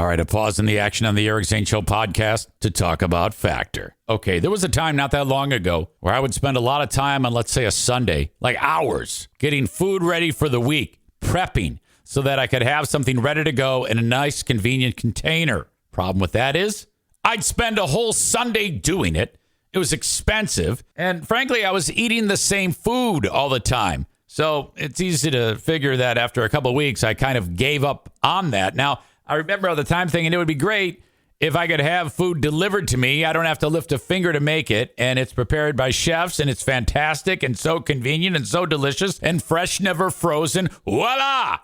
All right, a pause in the action on the Eric Zane Show podcast to talk about Factor. Okay, there was a time not that long ago where I would spend a lot of time on, let's say, a Sunday, like hours, getting food ready for the week, prepping so that I could have something ready to go in a nice, convenient container. Problem with that is I'd spend a whole Sunday doing it. It was expensive. And frankly, I was eating the same food all the time. So it's easy to figure that after a couple of weeks, I kind of gave up on that. Now, I remember all the time thinking it would be great if I could have food delivered to me. I don't have to lift a finger to make it, and it's prepared by chefs, and it's fantastic and so convenient and so delicious and fresh, never frozen. Voila!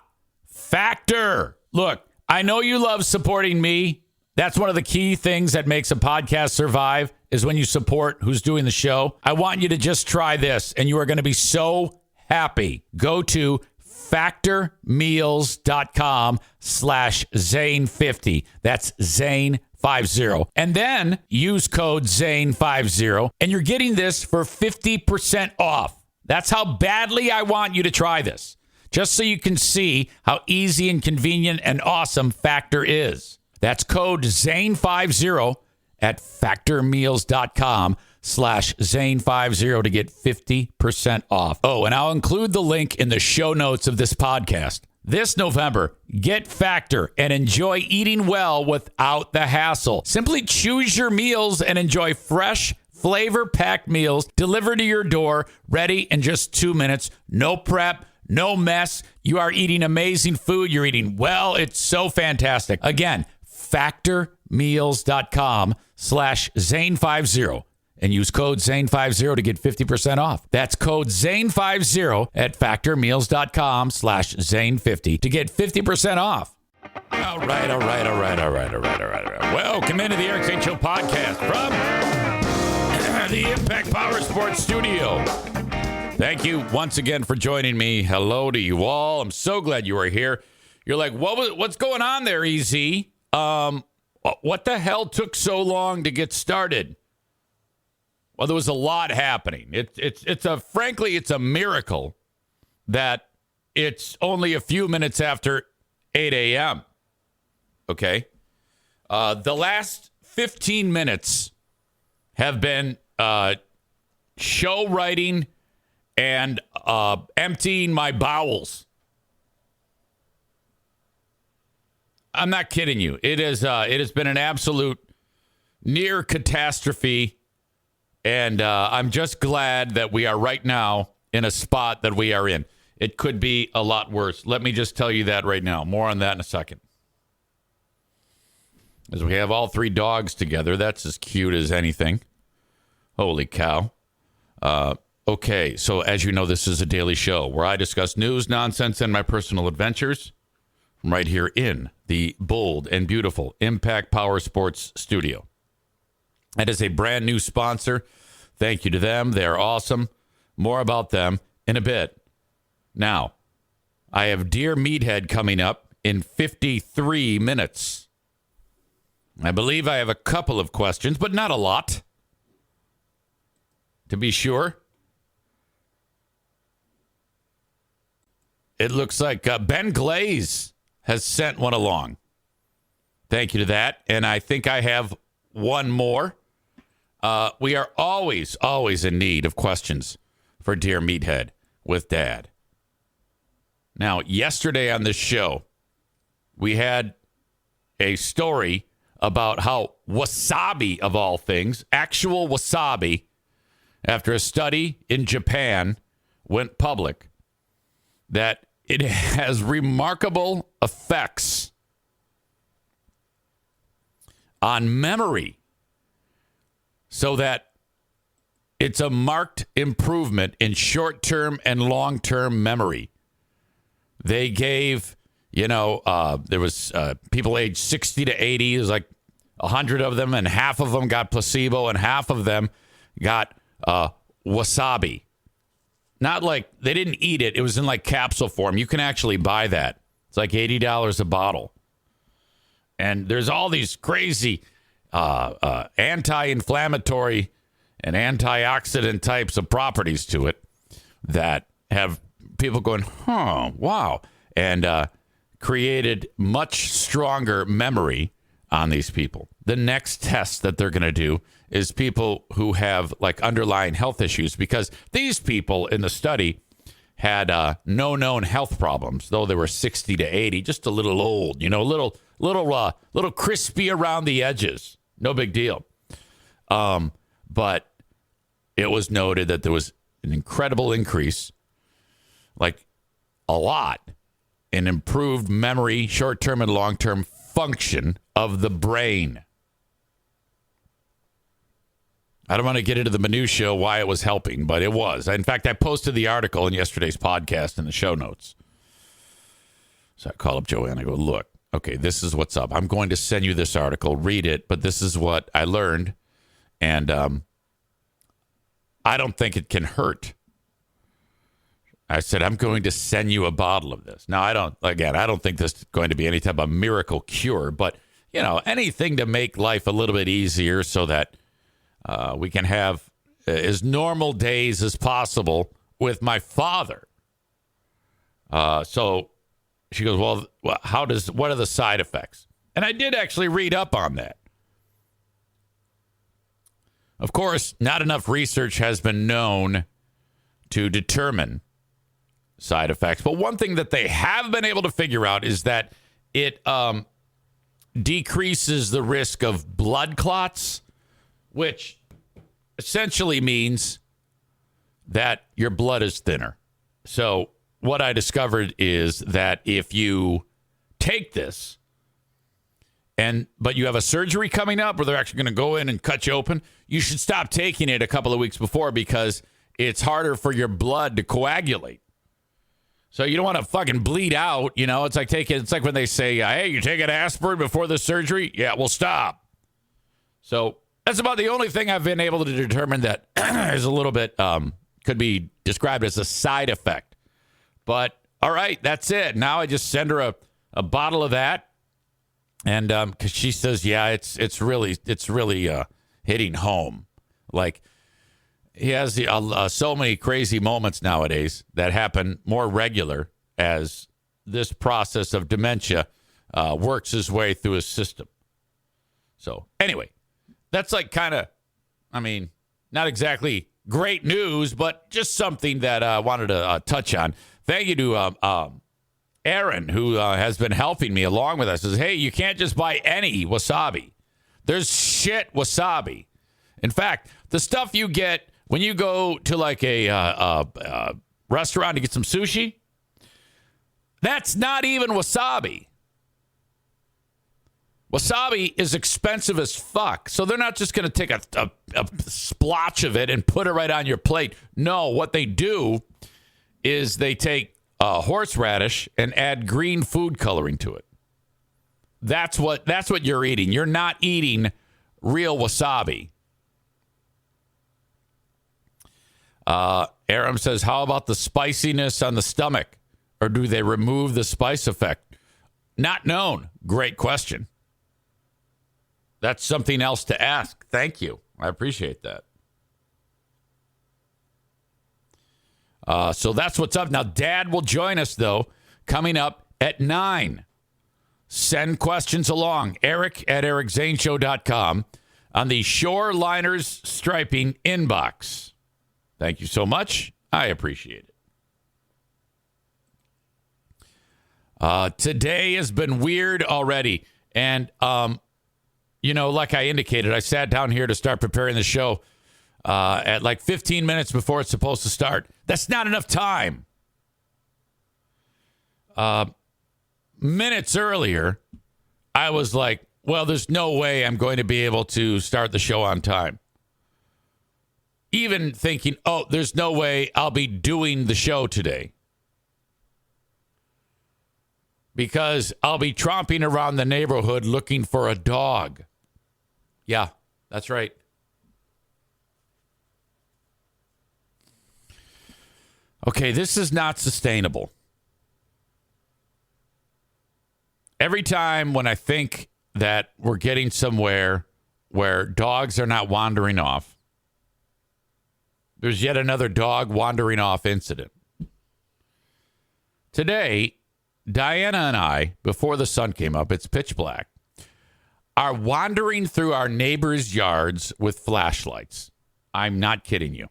Factor. Look, I know you love supporting me. That's one of the key things that makes a podcast survive is when you support who's doing the show. I want you to just try this, and you are going to be so happy. Go to factormeals.com/Zane50. That's Zane50. And then use code Zane50, and you're getting this for 50% off. That's how badly I want you to try this, just so you can see how easy and convenient and awesome Factor is. That's code Zane50 at factormeals.com/Zane50 to get 50% off. Oh, and I'll include the link in the show notes of this podcast. This November, get Factor and enjoy eating well without the hassle. Simply choose your meals and enjoy fresh, flavor-packed meals delivered to your door, ready in just 2 minutes. No prep, no mess. You are eating amazing food. You're eating well. It's so fantastic. Again, factormeals.com/Zane50 and use code Zane50 to get 50% off. That's code Zane50 at factormeals.com/Zane50 to get 50% off. All right. Welcome into the Eric Zane Show podcast from the Impact Power Sports Studio. Thank you once again for joining me. Hello to you all. I'm so glad you are here. You're like, what's going on there, EZ? What the hell took so long to get started? Well, there was a lot happening. Frankly, it's a miracle that it's only a few minutes after 8 a.m. Okay. The last 15 minutes have been show writing and emptying my bowels. I'm not kidding you. It has been an absolute near catastrophe. And I'm just glad that we are right now in a spot that we are in. It could be a lot worse. Let me just tell you that right now. More on that in a second. As we have all three dogs together, that's as cute as anything. Holy cow. Okay, so as you know, this is a daily show where I discuss news, nonsense, and my personal adventures right here in the bold and beautiful Impact Power Sports Studio. That is a brand new sponsor. Thank you to them. They're awesome. More about them in a bit. Now, I have Dear Meathead coming up in 53 minutes. I believe I have a couple of questions, but not a lot. To be sure. It looks like Ben Glaze has sent one along. Thank you to that. And I think I have one more. We are always in need of questions for Dear Meathead with Dad. Now, yesterday on this show, we had a story about how wasabi, of all things, actual wasabi, after a study in Japan went public, that it has remarkable effects on memory, so that it's a marked improvement in short-term and long-term memory. They gave, there was people aged 60 to 80. There's like 100 of them, and half of them got placebo, and half of them got wasabi. Not like they didn't eat it. It was in like capsule form. You can actually buy that. It's like $80 a bottle. And there's all these crazy anti-inflammatory and antioxidant types of properties to it that have people going, wow. And created much stronger memory on these people. The next test that they're going to do is people who have like underlying health issues, because these people in the study had no known health problems, though they were 60 to 80, just a little old, you know, little crispy around the edges. No big deal. But it was noted that there was an incredible increase, like a lot, in improved memory, short-term and long-term function of the brain. I don't want to get into the minutia why it was helping, but it was. In fact, I posted the article in yesterday's podcast in the show notes. So I call up Joanne. I go, look, okay, this is what's up. I'm going to send you this article. Read it, but this is what I learned. And I don't think it can hurt. I said, I'm going to send you a bottle of this. Now, I don't think this is going to be any type of miracle cure, but, you know, anything to make life a little bit easier so that we can have as normal days as possible with my father. So she goes, well, what are the side effects? And I did actually read up on that. Of course, not enough research has been known to determine side effects. But one thing that they have been able to figure out is that it decreases the risk of blood clots, which essentially means that your blood is thinner. So what I discovered is that if you take this, but you have a surgery coming up where they're actually going to go in and cut you open, you should stop taking it a couple of weeks before, because it's harder for your blood to coagulate. So you don't want to fucking bleed out. You know, it's like when they say, hey, you take an aspirin before the surgery. Yeah, well, stop. So that's about the only thing I've been able to determine that is a little bit, could be described as a side effect. But all right, that's it. Now I just send her a bottle of that. And because she says, yeah, it's really hitting home. Like, he has so many crazy moments nowadays that happen more regular as this process of dementia works its way through his system. So anyway, that's like kind of, I mean, not exactly great news, but just something that I wanted to touch on. Thank you to Aaron, who has been helping me along with us. Says, hey, you can't just buy any wasabi. There's shit wasabi. In fact, the stuff you get when you go to like a restaurant to get some sushi, that's not even wasabi. Wasabi is expensive as fuck. So they're not just going to take a splotch of it and put it right on your plate. No, what they do is they take horseradish and add green food coloring to it. That's what you're eating. You're not eating real wasabi. Aram says, how about the spiciness on the stomach? Or do they remove the spice effect? Not known. Great question. That's something else to ask. Thank you. I appreciate that. So that's what's up. Now, Dad will join us, though, coming up at 9. Send questions along. Eric at EricZaneShow.com on the Shoreliners Striping inbox. Thank you so much. I appreciate it. Today has been weird already. And, like I indicated, I sat down here to start preparing the show at like 15 minutes before it's supposed to start. That's not enough time. Minutes earlier, I was like, well, there's no way I'm going to be able to start the show on time. Even thinking, oh, there's no way I'll be doing the show today, because I'll be tromping around the neighborhood looking for a dog. Yeah, that's right. Okay, this is not sustainable. Every time when I think that we're getting somewhere where dogs are not wandering off, there's yet another dog wandering off incident. Today, Diana and I, before the sun came up, it's pitch black, are wandering through our neighbors' yards with flashlights. I'm not kidding you.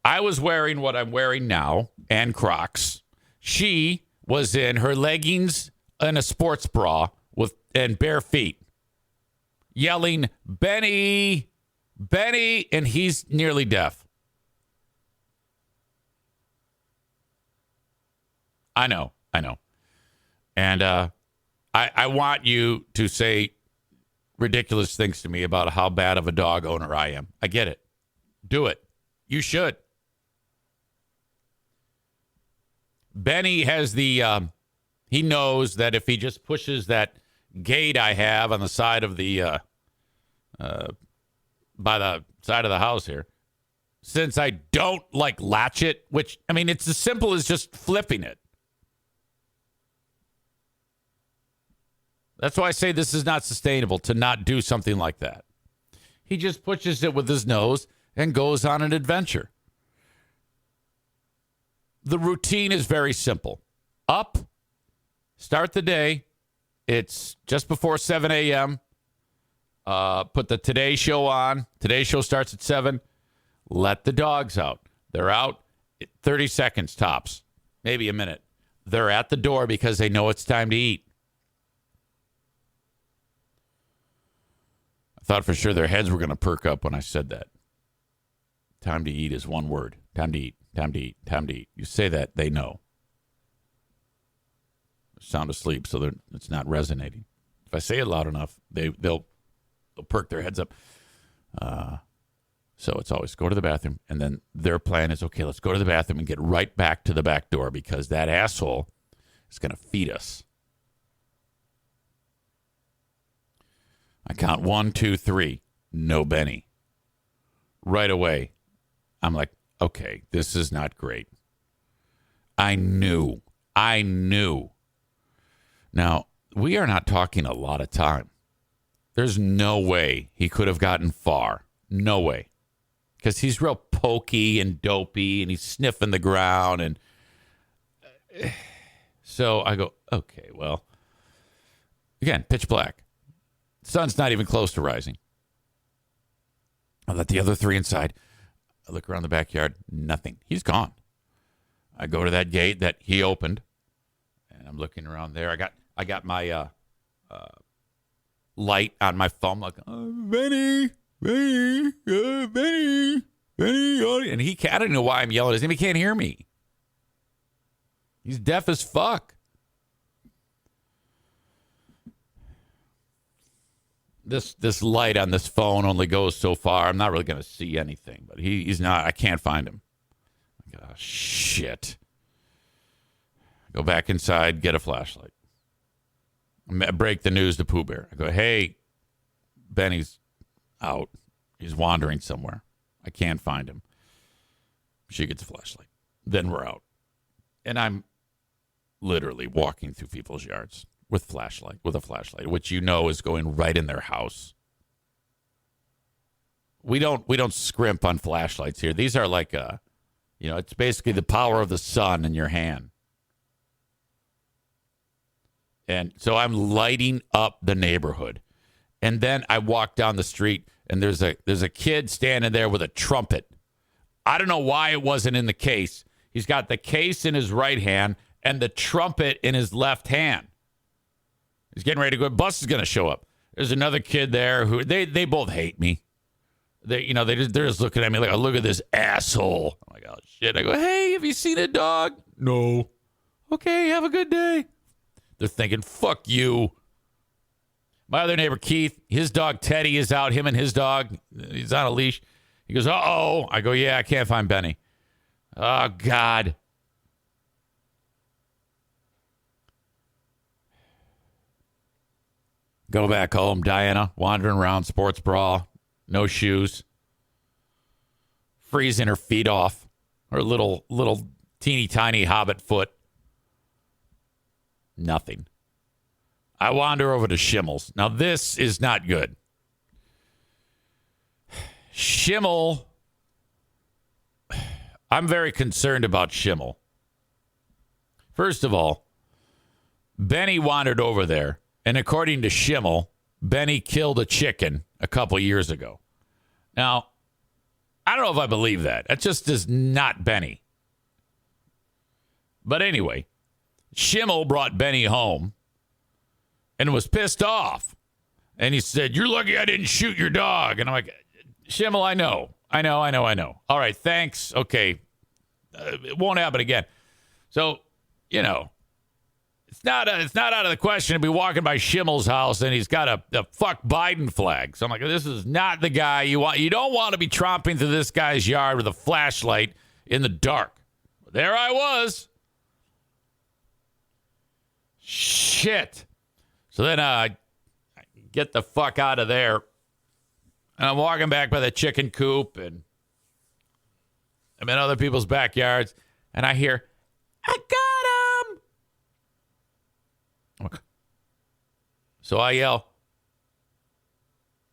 I was wearing what I'm wearing now and Crocs. She was in her leggings and a sports bra and bare feet, yelling, "Benny, Benny," and he's nearly deaf. I know. And I want you to say ridiculous things to me about how bad of a dog owner I am. I get it. Do it. You should. Benny has he knows that if he just pushes that gate I have on the side of the, by the side of the house here, since I don't latch it, which, I mean, it's as simple as just flipping it. That's why I say this is not sustainable to not do something like that. He just pushes it with his nose and goes on an adventure. The routine is very simple. Up, start the day. It's just before 7 a.m. Put the Today Show on. Today Show starts at 7. Let the dogs out. They're out 30 seconds tops, maybe a minute. They're at the door because they know it's time to eat. I thought for sure their heads were going to perk up when I said that. Time to eat is one word. Time to eat. Time to eat. Time to eat. You say that, they know. They're sound asleep, so it's not resonating. If I say it loud enough, they'll perk their heads up. So it's always go to the bathroom, and then their plan is, okay, let's go to the bathroom and get right back to the back door because that asshole is going to feed us. I count 1, 2, 3. No Benny. Right away, I'm like, okay, this is not great. I knew. Now, we are not talking a lot of time. There's no way he could have gotten far. No way. Because he's real pokey and dopey, and he's sniffing the ground. And so I go, okay, well, again, pitch black. Sun's not even close to rising. I let the other 3 inside. I look around the backyard. Nothing. He's gone. I go to that gate that he opened, and I'm looking around there. I got my light on my phone. Like, Benny, Benny, Benny, Benny. And I don't know why I'm yelling at his name. He can't hear me. He's deaf as fuck. This light on this phone only goes so far. I'm not really going to see anything, but he's not. I can't find him. Oh, shit. Go back inside, get a flashlight. I break the news to Pooh Bear. I go, hey, Benny's out. He's wandering somewhere. I can't find him. She gets a flashlight. Then we're out. And I'm literally walking through people's yards. With a flashlight, which you know is going right in their house. We don't scrimp on flashlights here. These are like it's basically the power of the sun in your hand. And so I'm lighting up the neighborhood. And then I walk down the street and there's a kid standing there with a trumpet. I don't know why it wasn't in the case. He's got the case in his right hand and the trumpet in his left hand. He's getting ready to go. Bus is going to show up. There's another kid there who they both hate me. They're just looking at me like, oh, look at this asshole. I'm like, oh shit. I go, hey, have you seen a dog? No. Okay, have a good day. They're thinking, fuck you. My other neighbor Keith, his dog Teddy is out. Him and his dog, he's on a leash. He goes, uh-oh. I go, yeah, I can't find Benny. Oh God. Go back home, Diana, wandering around, sports bra, no shoes, freezing her feet off, her little teeny tiny hobbit foot. Nothing. I wander over to Schimmel's. Now, this is not good. Schimmel, I'm very concerned about Schimmel. First of all, Benny wandered over there, and according to Schimmel, Benny killed a chicken a couple years ago. Now, I don't know if I believe that. That just is not Benny. But anyway, Schimmel brought Benny home and was pissed off. And he said, "You're lucky I didn't shoot your dog." And I'm like, Schimmel, I know. All right, thanks. Okay. It won't happen again. So, you know, it's not out of the question to be walking by Schimmel's house and he's got a fuck Biden flag. So I'm like, this is not the guy you want. You don't want to be tromping through this guy's yard with a flashlight in the dark. There I was. Shit. So then I get the fuck out of there. And I'm walking back by the chicken coop and I'm in other people's backyards and I hear, "I got him." Okay. So I yell,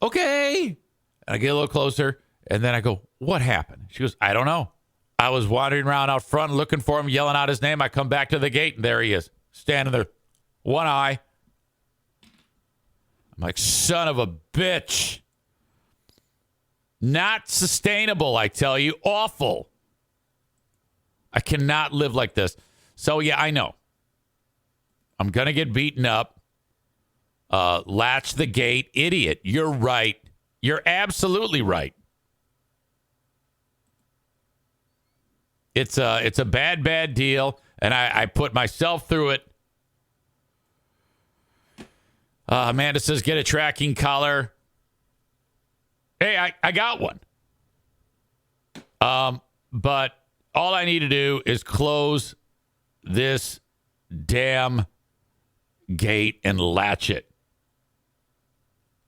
"Okay." And I get a little closer and then I go, "What happened?" She goes, "I don't know. I was wandering around out front looking for him, yelling out his name. I come back to the gate and there he is, standing there, one eye." I'm like, son of a bitch. Not sustainable, I tell you. Awful. I cannot live like this. So, yeah, I know. I'm going to get beaten up. Latch the gate. Idiot. You're right. You're absolutely right. It's a bad deal, and I put myself through it. Amanda says, "Get a tracking collar." Hey, I got one. But all I need to do is close this damn gate and latch it.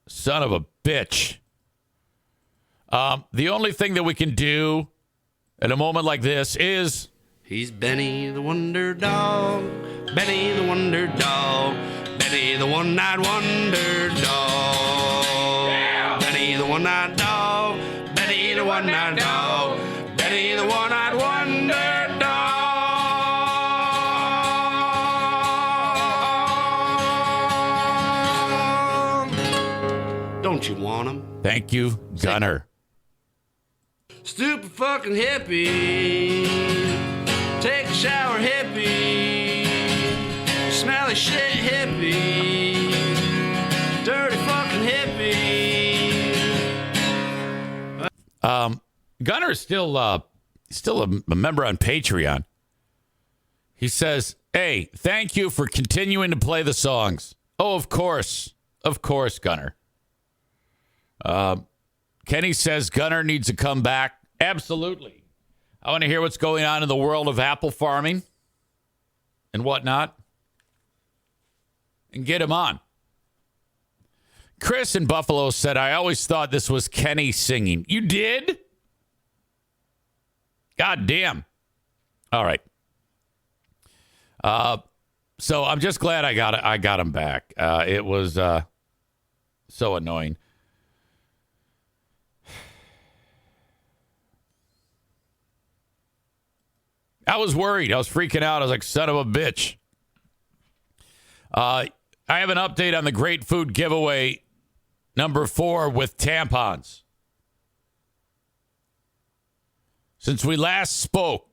Son of a bitch. The only thing that we can do at a moment like this is... He's Benny the Wonder Dog, Benny the Wonder Dog, Benny the One-Eyed Wonder Dog. Yeah! Benny the One-Eyed Dog, Benny the One-Eyed Dog, Benny the One-Eyed Wonder Dog. Don't you want him? Thank you, Gunner. Stupid fucking hippie. Take a shower, hippie. Smelly shit, hippie. Dirty fucking hippie. Gunner's still a member on Patreon. He says, "Hey, thank you for continuing to play the songs." Oh, of course, Gunner. Kenny says Gunner needs to come back. Absolutely. I want to hear what's going on in the world of apple farming and whatnot. And get him on. Chris in Buffalo said, "I always thought this was Kenny singing." You did? God damn. All right. So I'm just glad I got him back. It was so annoying. I was worried. I was freaking out. I was like, son of a bitch. I have an update on the Great Food Giveaway number 4 with tampons. Since we last spoke,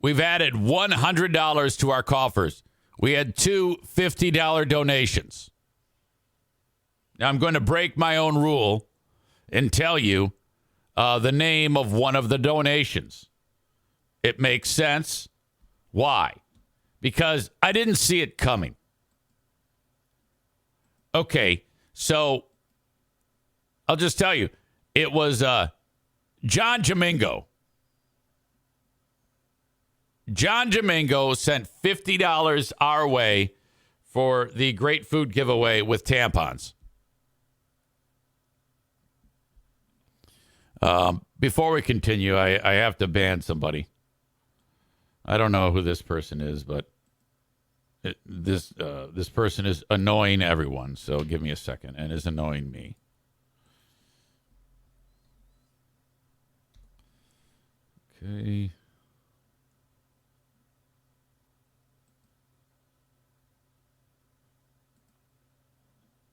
we've added $100 to our coffers. We had 2 $50 donations. Now, I'm going to break my own rule and tell you the name of one of the donations. It makes sense. Why? Because I didn't see it coming. Okay, so I'll just tell you, it was John Jamingo. John Jamingo sent $50 our way for the Great Food Giveaway with tampons. Before we continue, I have to ban somebody. I don't know who this person is, but this person is annoying everyone. So give me a second, and is annoying me. Okay.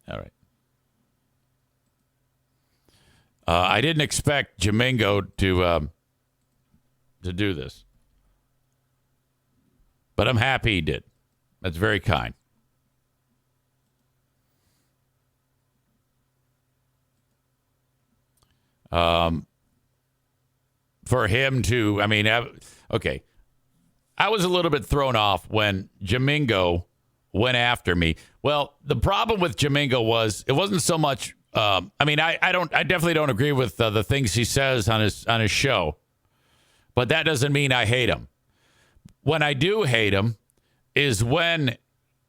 All right. I didn't expect Jamingo to do this, but I'm happy he did. That's very kind. For him to, I mean, okay. I was a little bit thrown off when Jamingo went after me. Well, the problem with Jamingo was it wasn't so much. I definitely don't agree with the things he says on his show, but that doesn't mean I hate him. When I do hate him is when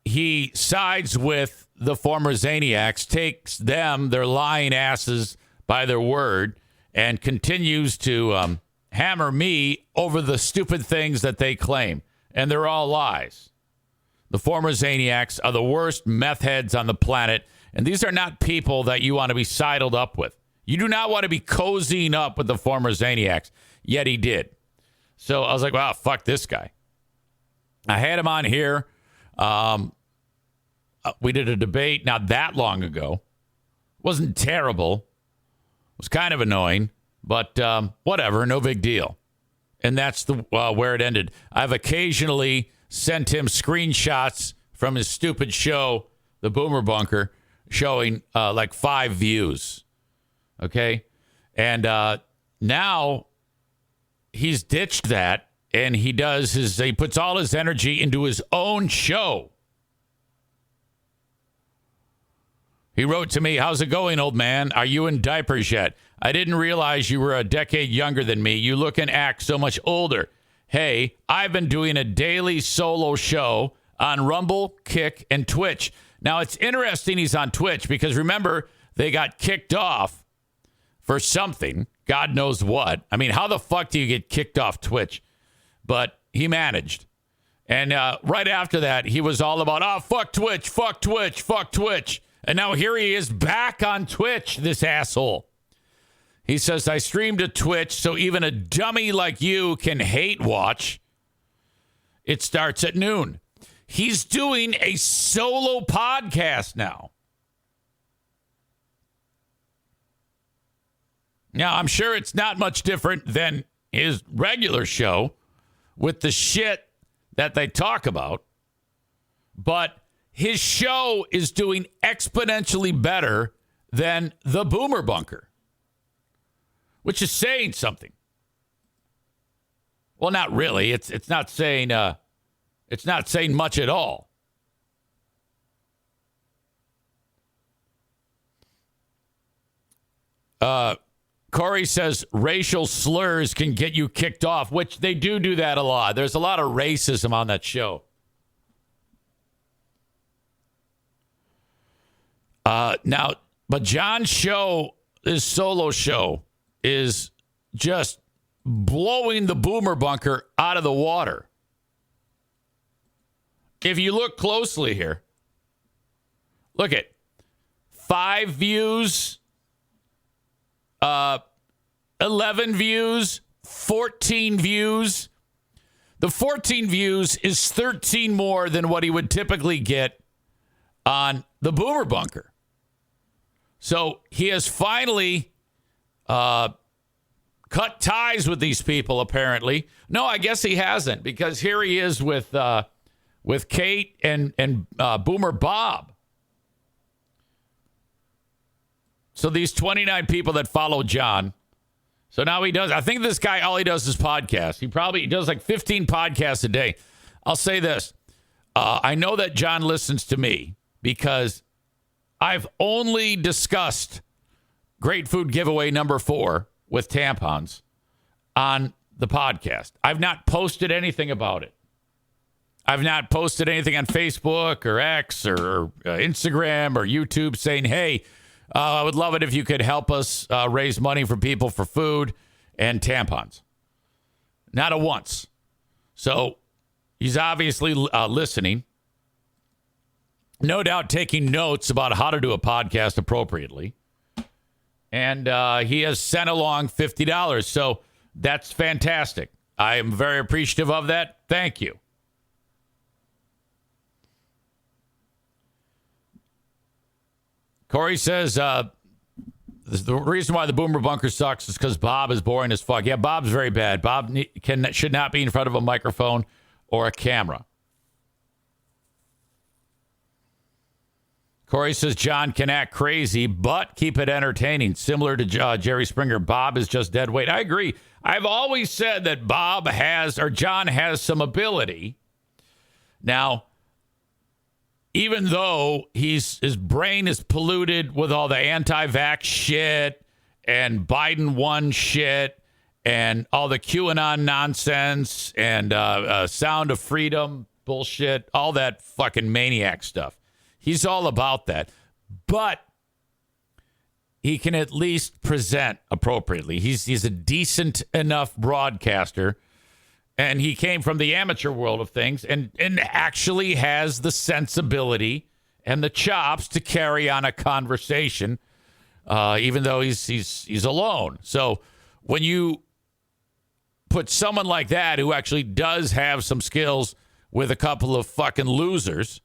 he sides with the former Zaniacs, takes them, their lying asses, by their word, and continues to hammer me over the stupid things that they claim. And they're all lies. The former Zaniacs are the worst meth heads on the planet. And these are not people that you want to be sidled up with. You do not want to be cozying up with the former Zaniacs. Yet he did. So I was like, wow, fuck this guy. I had him on here. We did a debate not that long ago. Wasn't terrible. Was kind of annoying. But whatever, no big deal. And that's the where it ended. I've occasionally sent him screenshots from his stupid show, The Boomer Bunker, showing like 5 views. Okay? And now he's ditched that, and he puts all his energy into his own show. He wrote to me, "How's it going, old man? Are you in diapers yet? I didn't realize you were a decade younger than me. You look and act so much older. Hey, I've been doing a daily solo show on Rumble, Kick, and Twitch." Now, it's interesting he's on Twitch because, remember, they got kicked off for something. God knows what. I mean, how the fuck do you get kicked off Twitch? But he managed. And right after that, he was all about, fuck Twitch, fuck Twitch, fuck Twitch. And now here he is back on Twitch, this asshole. He says, "I stream to Twitch so even a dummy like you can hate watch. It starts at noon." He's doing a solo podcast now. Now, I'm sure it's not much different than his regular show with the shit that they talk about. But his show is doing exponentially better than the Boomer Bunker, which is saying something. Well, not really. It's not saying much at all. Corey says racial slurs can get you kicked off, which they do that a lot. There's a lot of racism on that show. But John's show, his solo show, is just blowing the Boomer Bunker out of the water. If you look closely here, look at 5 views, 11 views, 14 views. The 14 views is 13 more than what he would typically get on the Boomer Bunker. So he has finally cut ties with these people, apparently. No, I guess he hasn't, because here he is with Kate and Boomer Bob. So these 29 people that follow John. So now he does. I think this guy, all he does is podcasts. He does like 15 podcasts a day. I'll say this. I know that John listens to me because I've only discussed Great Food Giveaway number 4 with Tampons on the podcast. I've not posted anything about it. I've not posted anything on Facebook or X or Instagram or YouTube saying, hey, I would love it if you could help us raise money for people for food and tampons. Not a once. So he's obviously listening. No doubt taking notes about how to do a podcast appropriately. And he has sent along $50. So that's fantastic. I am very appreciative of that. Thank you. Corey says the reason why the Boomer Bunker sucks is because Bob is boring as fuck. Yeah, Bob's very bad. Bob should not be in front of a microphone or a camera. Corey says John can act crazy, but keep it entertaining. Similar to Jerry Springer, Bob is just dead weight. I agree. I've always said that John has some ability. Now, even though his brain is polluted with all the anti-vax shit and Biden won shit and all the QAnon nonsense and Sound of Freedom bullshit, all that fucking maniac stuff. He's all about that. But he can at least present appropriately. He's a decent enough broadcaster. And he came from the amateur world of things and actually has the sensibility and the chops to carry on a conversation, even though he's alone. So when you put someone like that who actually does have some skills with a couple of fucking losers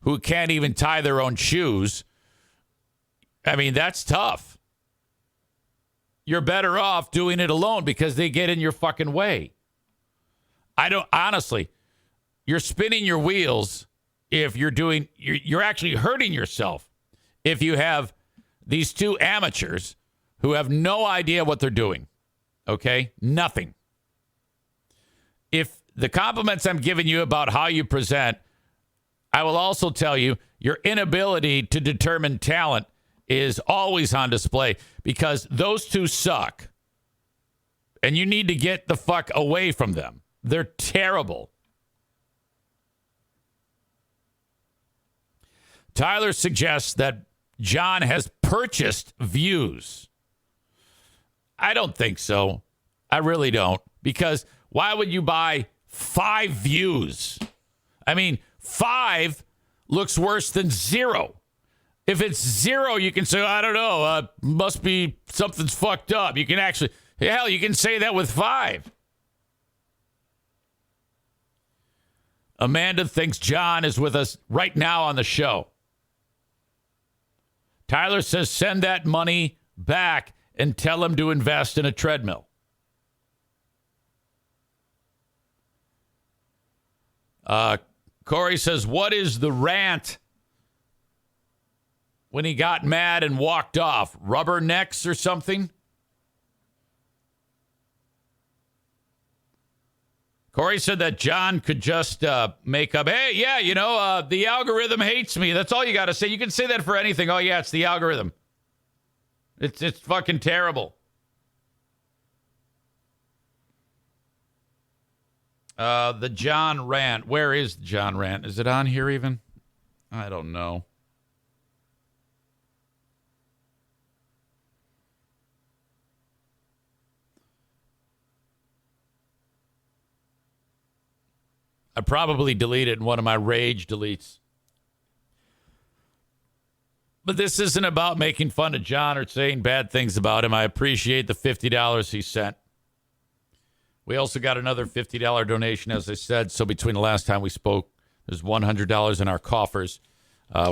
who can't even tie their own shoes, I mean, that's tough. You're better off doing it alone because they get in your fucking way. Honestly, you're spinning your wheels if you're actually hurting yourself if you have these two amateurs who have no idea what they're doing. Okay? Nothing. If the compliments I'm giving you about how you present, I will also tell you your inability to determine talent is always on display because those two suck. And you need to get the fuck away from them. They're terrible. Tyler suggests that John has purchased views. I don't think so. I really don't. Because why would you buy 5 views? I mean, 5 looks worse than 0. If it's 0, you can say, I don't know, must be something's fucked up. You can actually, hell, you can say that with 5. Amanda thinks John is with us right now on the show. Tyler says send that money back and tell him to invest in a treadmill. Corey says, what is the rant when he got mad and walked off? Rubbernecks or something? Corey said that John could just make up, hey, yeah, the algorithm hates me. That's all you got to say. You can say that for anything. Oh, yeah, it's the algorithm. It's fucking terrible. The John rant. Where is the John rant? Is it on here even? I don't know. I probably deleted in one of my rage deletes. But this isn't about making fun of John or saying bad things about him. I appreciate the $50 he sent. We also got another $50 donation, as I said. So between the last time we spoke, there's $100 in our coffers.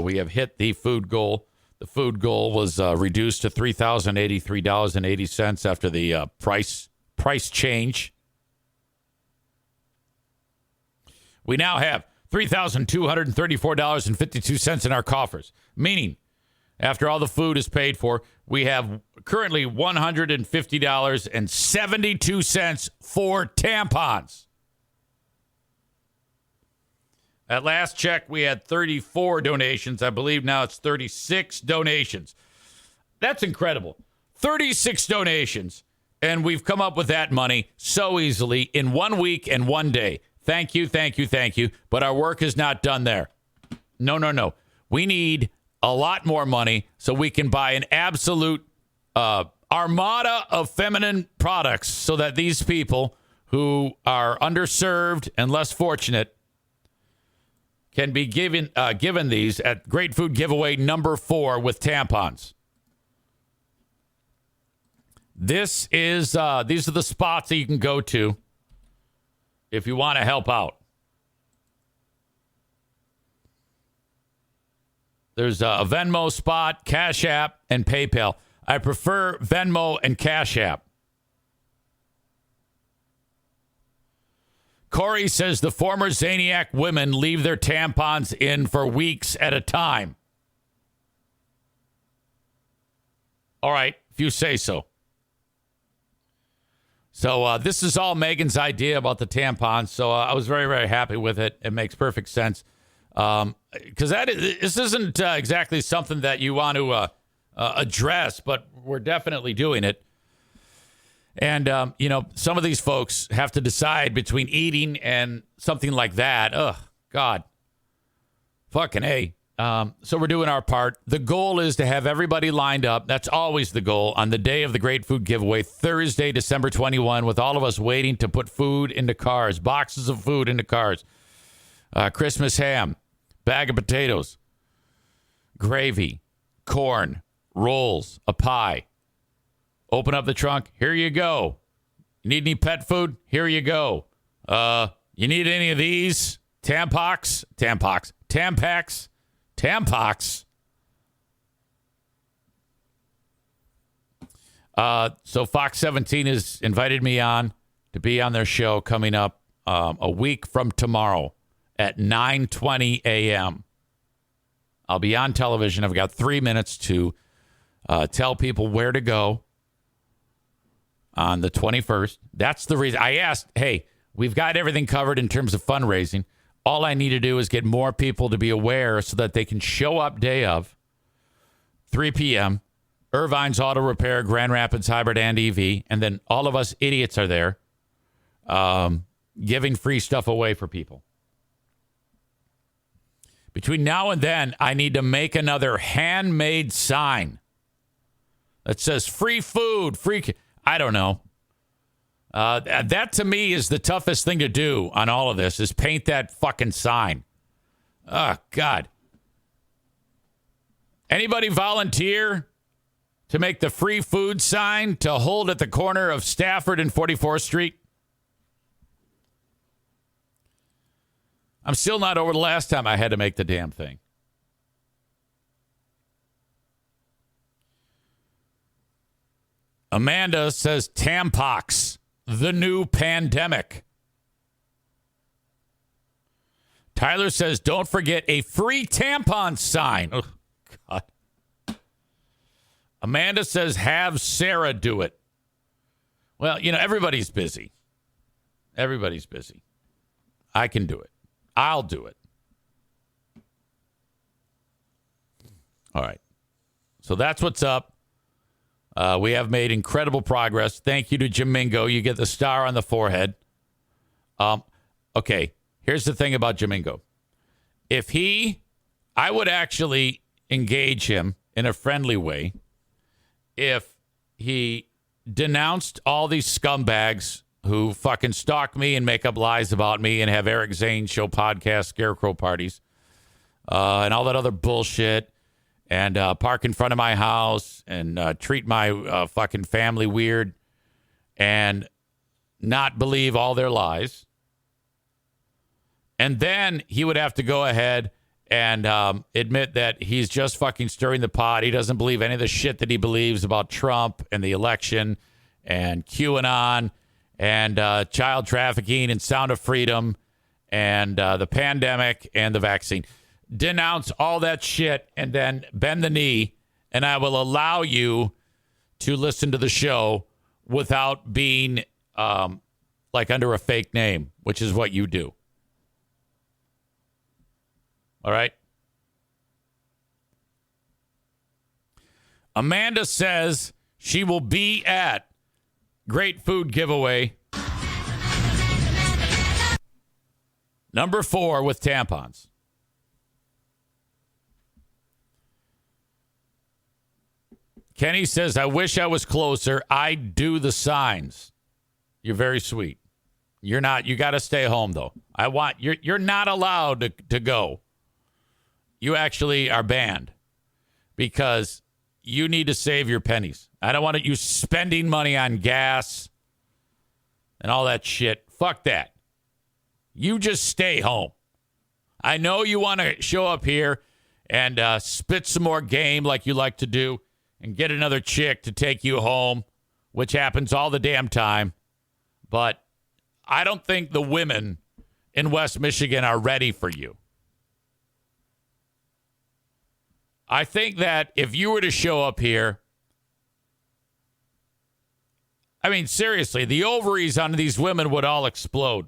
We have hit the food goal. The food goal was reduced to $3,083.80 after the price change. We now have $3,234.52 in our coffers, meaning after all the food is paid for, we have currently $150.72 for tampons. At last check, we had 34 donations. I believe now it's 36 donations. That's incredible. 36 donations, and we've come up with that money so easily in 1 week and 1 day. Thank you, thank you, thank you. But our work is not done there. No. We need a lot more money so we can buy an absolute armada of feminine products so that these people who are underserved and less fortunate can be given these at Great Food Giveaway number 4 with tampons. These are the spots that you can go to if you want to help out. There's a Venmo spot, Cash App, and PayPal. I prefer Venmo and Cash App. Corey says the former Zaniac women leave their tampons in for weeks at a time. All right, if you say so. So this is all Megan's idea about the tampons. So I was very, very happy with it. It makes perfect sense. Because this isn't exactly something that you want to address, but we're definitely doing it. And, some of these folks have to decide between eating and something like that. Ugh, God. Fucking A. So we're doing our part. The goal is to have everybody lined up. That's always the goal on the day of the Great Food Giveaway, Thursday, December 21, with all of us waiting to put food into cars, boxes of food into cars. Christmas ham, bag of potatoes, gravy, corn, rolls, a pie. Open up the trunk. Here you go. You need any pet food? Here you go. You need any of these? Tampax. So Fox 17 has invited me on to be on their show coming up a week from tomorrow at 9:20 a.m. I'll be on television. I've got 3 minutes to tell people where to go on the 21st. That's the reason I asked, hey, we've got everything covered in terms of fundraising. All I need to do is get more people to be aware so that they can show up day of 3 p.m. Irvine's Auto Repair, Grand Rapids Hybrid and EV. And then all of us idiots are there giving free stuff away for people. Between now and then, I need to make another handmade sign that says free food, I don't know. That to me is the toughest thing to do on all of this is paint that fucking sign. Oh, God. Anybody volunteer to make the free food sign to hold at the corner of Stafford and 44th Street? I'm still not over the last time I had to make the damn thing. Amanda says Tampons, the new pandemic. Tyler says don't forget a free tampon sign. Oh, God. Amanda says have Sarah do it. Well, everybody's busy. Everybody's busy. I can do it. I'll do it. All right. So that's what's up. We have made incredible progress. Thank you to Jamingo. You get the star on the forehead. Okay, here's the thing about Jamingo. I would actually engage him in a friendly way if he denounced all these scumbags who fucking stalk me and make up lies about me and have Eric Zane show podcast scarecrow parties and all that other bullshit. And park in front of my house and treat my fucking family weird and not believe all their lies. And then he would have to go ahead and admit that he's just fucking stirring the pot. He doesn't believe any of the shit that he believes about Trump and the election and QAnon and child trafficking and Sound of Freedom and the pandemic and the vaccine. Denounce all that shit and then bend the knee, and I will allow you to listen to the show without being under a fake name, which is what you do. All right? Amanda says she will be at Great Food Giveaway number 4 with tampons. Kenny says, I wish I was closer. I do the signs. You're very sweet. You're not. You got to stay home, though. You're not allowed to go. You actually are banned because you need to save your pennies. I don't want you spending money on gas and all that shit. Fuck that. You just stay home. I know you want to show up here and spit some more game like you like to do and get another chick to take you home, which happens all the damn time. But I don't think the women in West Michigan are ready for you. I think that if you were to show up here, I mean, seriously, the ovaries on these women would all explode.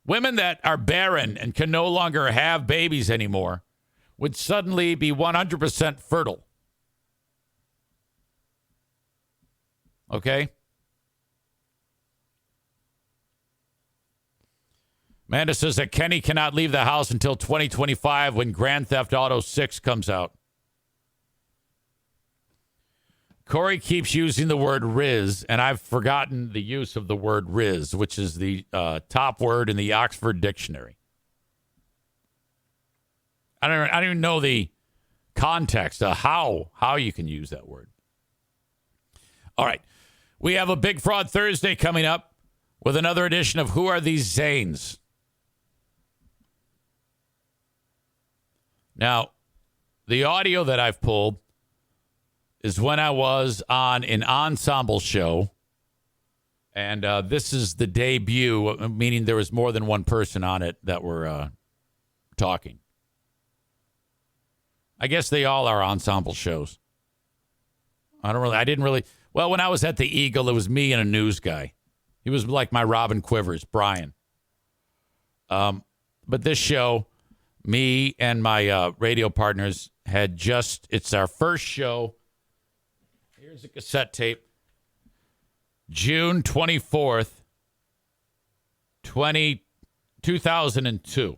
Women that are barren and can no longer have babies anymore would suddenly be 100% fertile. Okay? Amanda says that Kenny cannot leave the house until 2025 when Grand Theft Auto 6 comes out. Corey keeps using the word Riz, and I've forgotten the use of the word Riz, which is the top word in the Oxford Dictionary. I don't even know the context of how you can use that word. All right. We have a Big Fraud Thursday coming up with another edition of Who Are These Zanes? Now, the audio that I've pulled is when I was on an ensemble show, and this is the debut, meaning there was more than one person on it that were talking. I guess they all are ensemble shows. Well, when I was at the Eagle, it was me and a news guy. He was like my Robin Quivers, Brian. But this show, me and my radio partners it's our first show. Here's a cassette tape. June 24th, 2002.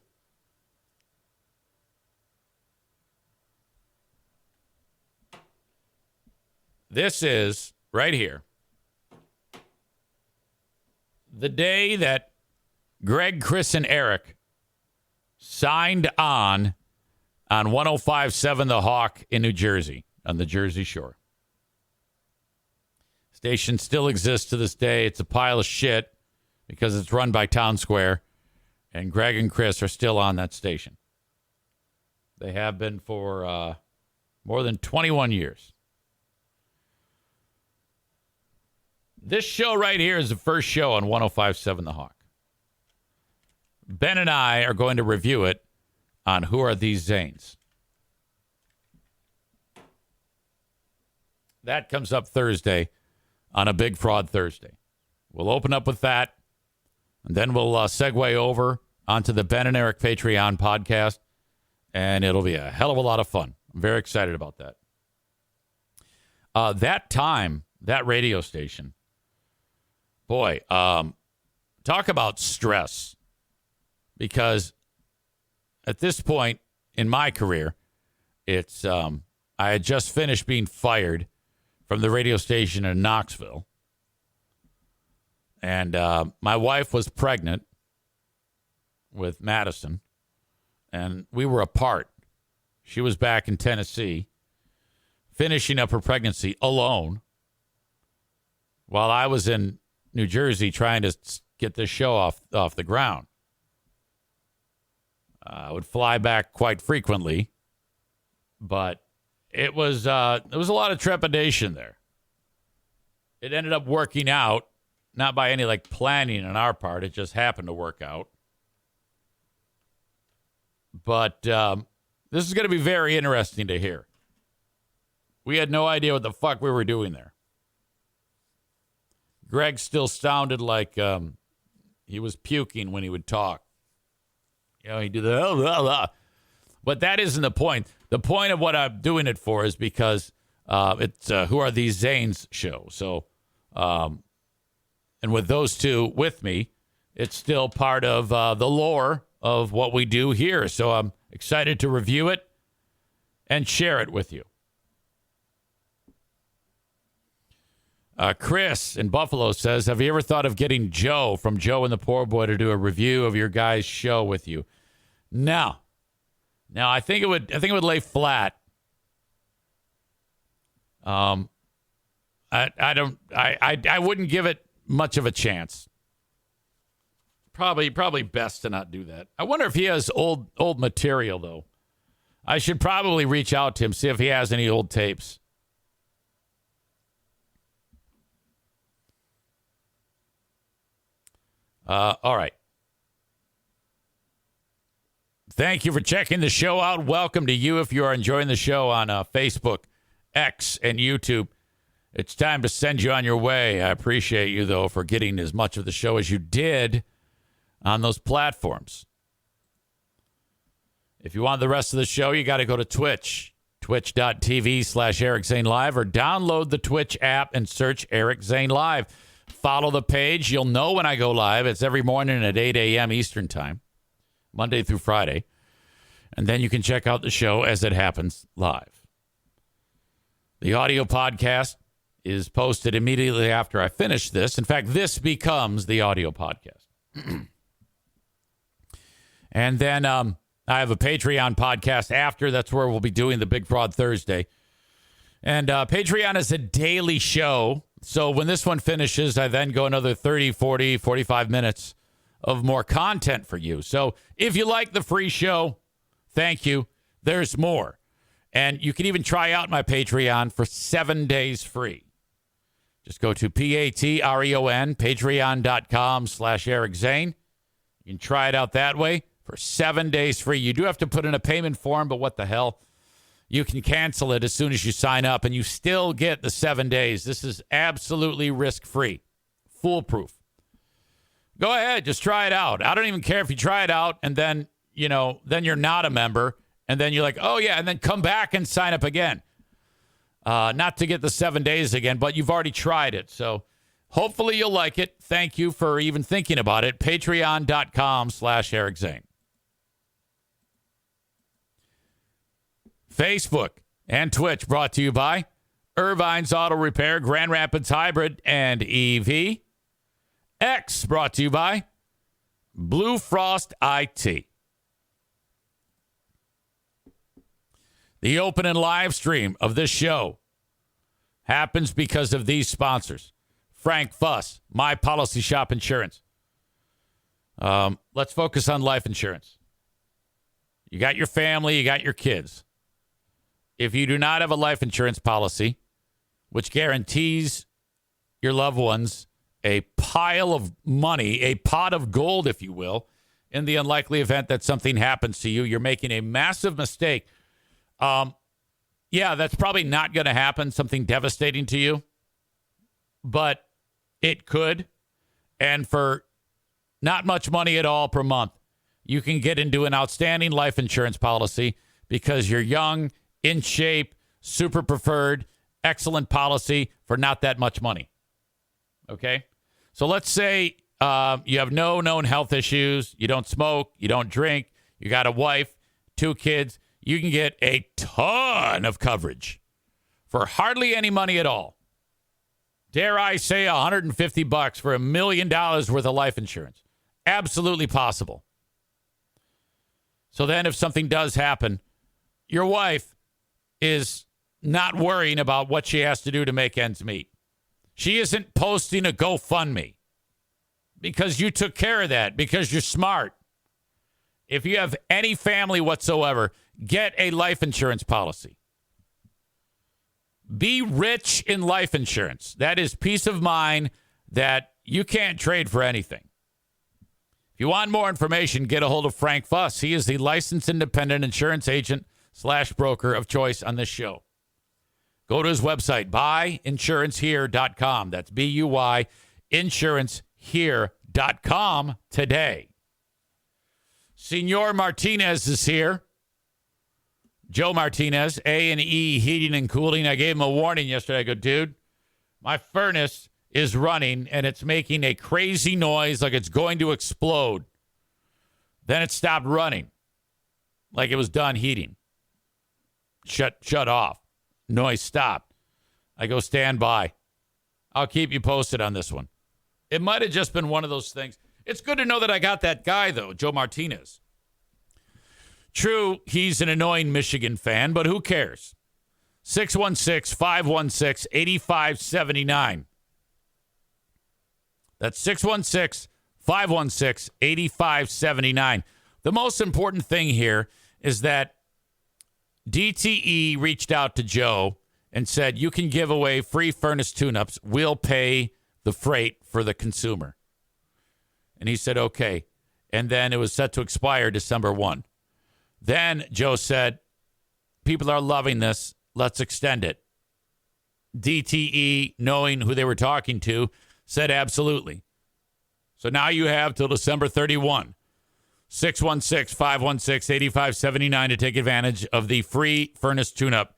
This is, right here, the day that Greg, Chris, and Eric signed on 105.7 The Hawk in New Jersey, on the Jersey Shore. Station still exists to this day. It's a pile of shit because it's run by Town Square, and Greg and Chris are still on that station. They have been for more than 21 years. This show right here is the first show on 105.7 The Hawk. Ben and I are going to review it on Who Are These Zanes? That comes up Thursday on a Big Fraud Thursday. We'll open up with that, and then we'll segue over onto the Ben and Eric Patreon podcast, and it'll be a hell of a lot of fun. I'm very excited about that. That radio station, boy, talk about stress. Because at this point in my career, I had just finished being fired from the radio station in Knoxville. And my wife was pregnant with Madison, and we were apart. She was back in Tennessee, finishing up her pregnancy alone, while I was in New Jersey trying to get this show off the ground. I would fly back quite frequently, but it was a lot of trepidation there. It ended up working out, not by any planning on our part. It just happened to work out. But this is going to be very interesting to hear. We had no idea what the fuck we were doing there. Greg still sounded like he was puking when he would talk. You know, he did the but that isn't the point. The point of what I'm doing it for is because it's Who Are These Zanes show. So, and with those two with me, it's still part of the lore of what we do here. So I'm excited to review it and share it with you. Chris in Buffalo says, have you ever thought of getting Joe from Joe and the Poor Boy to do a review of your guys' show with you? No. I think it would lay flat. I wouldn't give it much of a chance. Probably best to not do that. I wonder if he has old material though. I should probably reach out to him, see if he has any old tapes. All right. Thank you for checking the show out. Welcome to you if you are enjoying the show on Facebook, X, and YouTube. It's time to send you on your way. I appreciate you, though, for getting as much of the show as you did on those platforms. If you want the rest of the show, you got to go to Twitch, twitch.tv/Eric Zane Live, or download the Twitch app and search Eric Zane Live. Follow the page. You'll know when I go live. It's every morning at 8 a.m. Eastern Time, Monday through Friday. And then you can check out the show as it happens live. The audio podcast is posted immediately after I finish this. In fact, this becomes the audio podcast. And then I have a Patreon podcast after. That's where we'll be doing the Big Fraud Thursday. And Patreon is a daily show. So when this one finishes, I then go another 30, 40, 45 minutes of more content for you. So if you like the free show, thank you. There's more. And you can even try out my Patreon for 7 days free. Just go to Patreon, patreon.com/Eric Zane. You can try it out that way for 7 days free. You do have to put in a payment form, but what the hell? You can cancel it as soon as you sign up, and you still get the 7 days. This is absolutely risk-free, foolproof. Go ahead, just try it out. I don't even care if you try it out, and then, then you're not a member, and then you're like, oh, yeah, and then come back and sign up again. Not to get the 7 days again, but you've already tried it. So hopefully you'll like it. Thank you for even thinking about it. Patreon.com/Eric Zane. Facebook and Twitch brought to you by Irvine's Auto Repair, Grand Rapids Hybrid, and EV. X brought to you by Blue Frost IT. The open and live stream of this show happens because of these sponsors. Frank Fuss, My Policy Shop Insurance. Let's focus on life insurance. You got your family, you got your kids. If you do not have a life insurance policy, which guarantees your loved ones a pile of money, a pot of gold, if you will, in the unlikely event that something happens to you, you're making a massive mistake. Yeah, that's probably not going to happen, something devastating to you, but it could. And for not much money at all per month, you can get into an outstanding life insurance policy because you're young, in shape, super preferred, excellent policy for not that much money. Okay? So let's say you have no known health issues, you don't smoke, you don't drink, you got a wife, 2 kids. You can get a ton of coverage for hardly any money at all. Dare I say $150 for $1 million worth of life insurance. Absolutely possible. So then if something does happen, your wife is not worrying about what she has to do to make ends meet. She isn't posting a GoFundMe because you took care of that, because you're smart. If you have any family whatsoever, get a life insurance policy. Be rich in life insurance. That is peace of mind that you can't trade for anything. If you want more information, get a hold of Frank Fuss. He is the licensed independent insurance agent / broker of choice on this show. Go to his website, buyinsurancehere.com. That's BUY insurancehere.com today. Senor Martinez is here. Joe Martinez, A&E Heating and Cooling. I gave him a warning yesterday. I go, dude, my furnace is running and it's making a crazy noise like it's going to explode. Then it stopped running like it was done heating. Shut off. Noise stopped. I go, stand by. I'll keep you posted on this one. It might have just been one of those things. It's good to know that I got that guy, though, Joe Martinez. True, he's an annoying Michigan fan, but who cares? 616-516-8579. That's 616-516-8579. The most important thing here is that DTE reached out to Joe and said, you can give away free furnace tune-ups. We'll pay the freight for the consumer. And he said, okay. And then it was set to expire December 1. Then Joe said, people are loving this. Let's extend it. DTE, knowing who they were talking to, said absolutely. So now you have till December 31. 616-516-8579 to take advantage of the free furnace tune-up.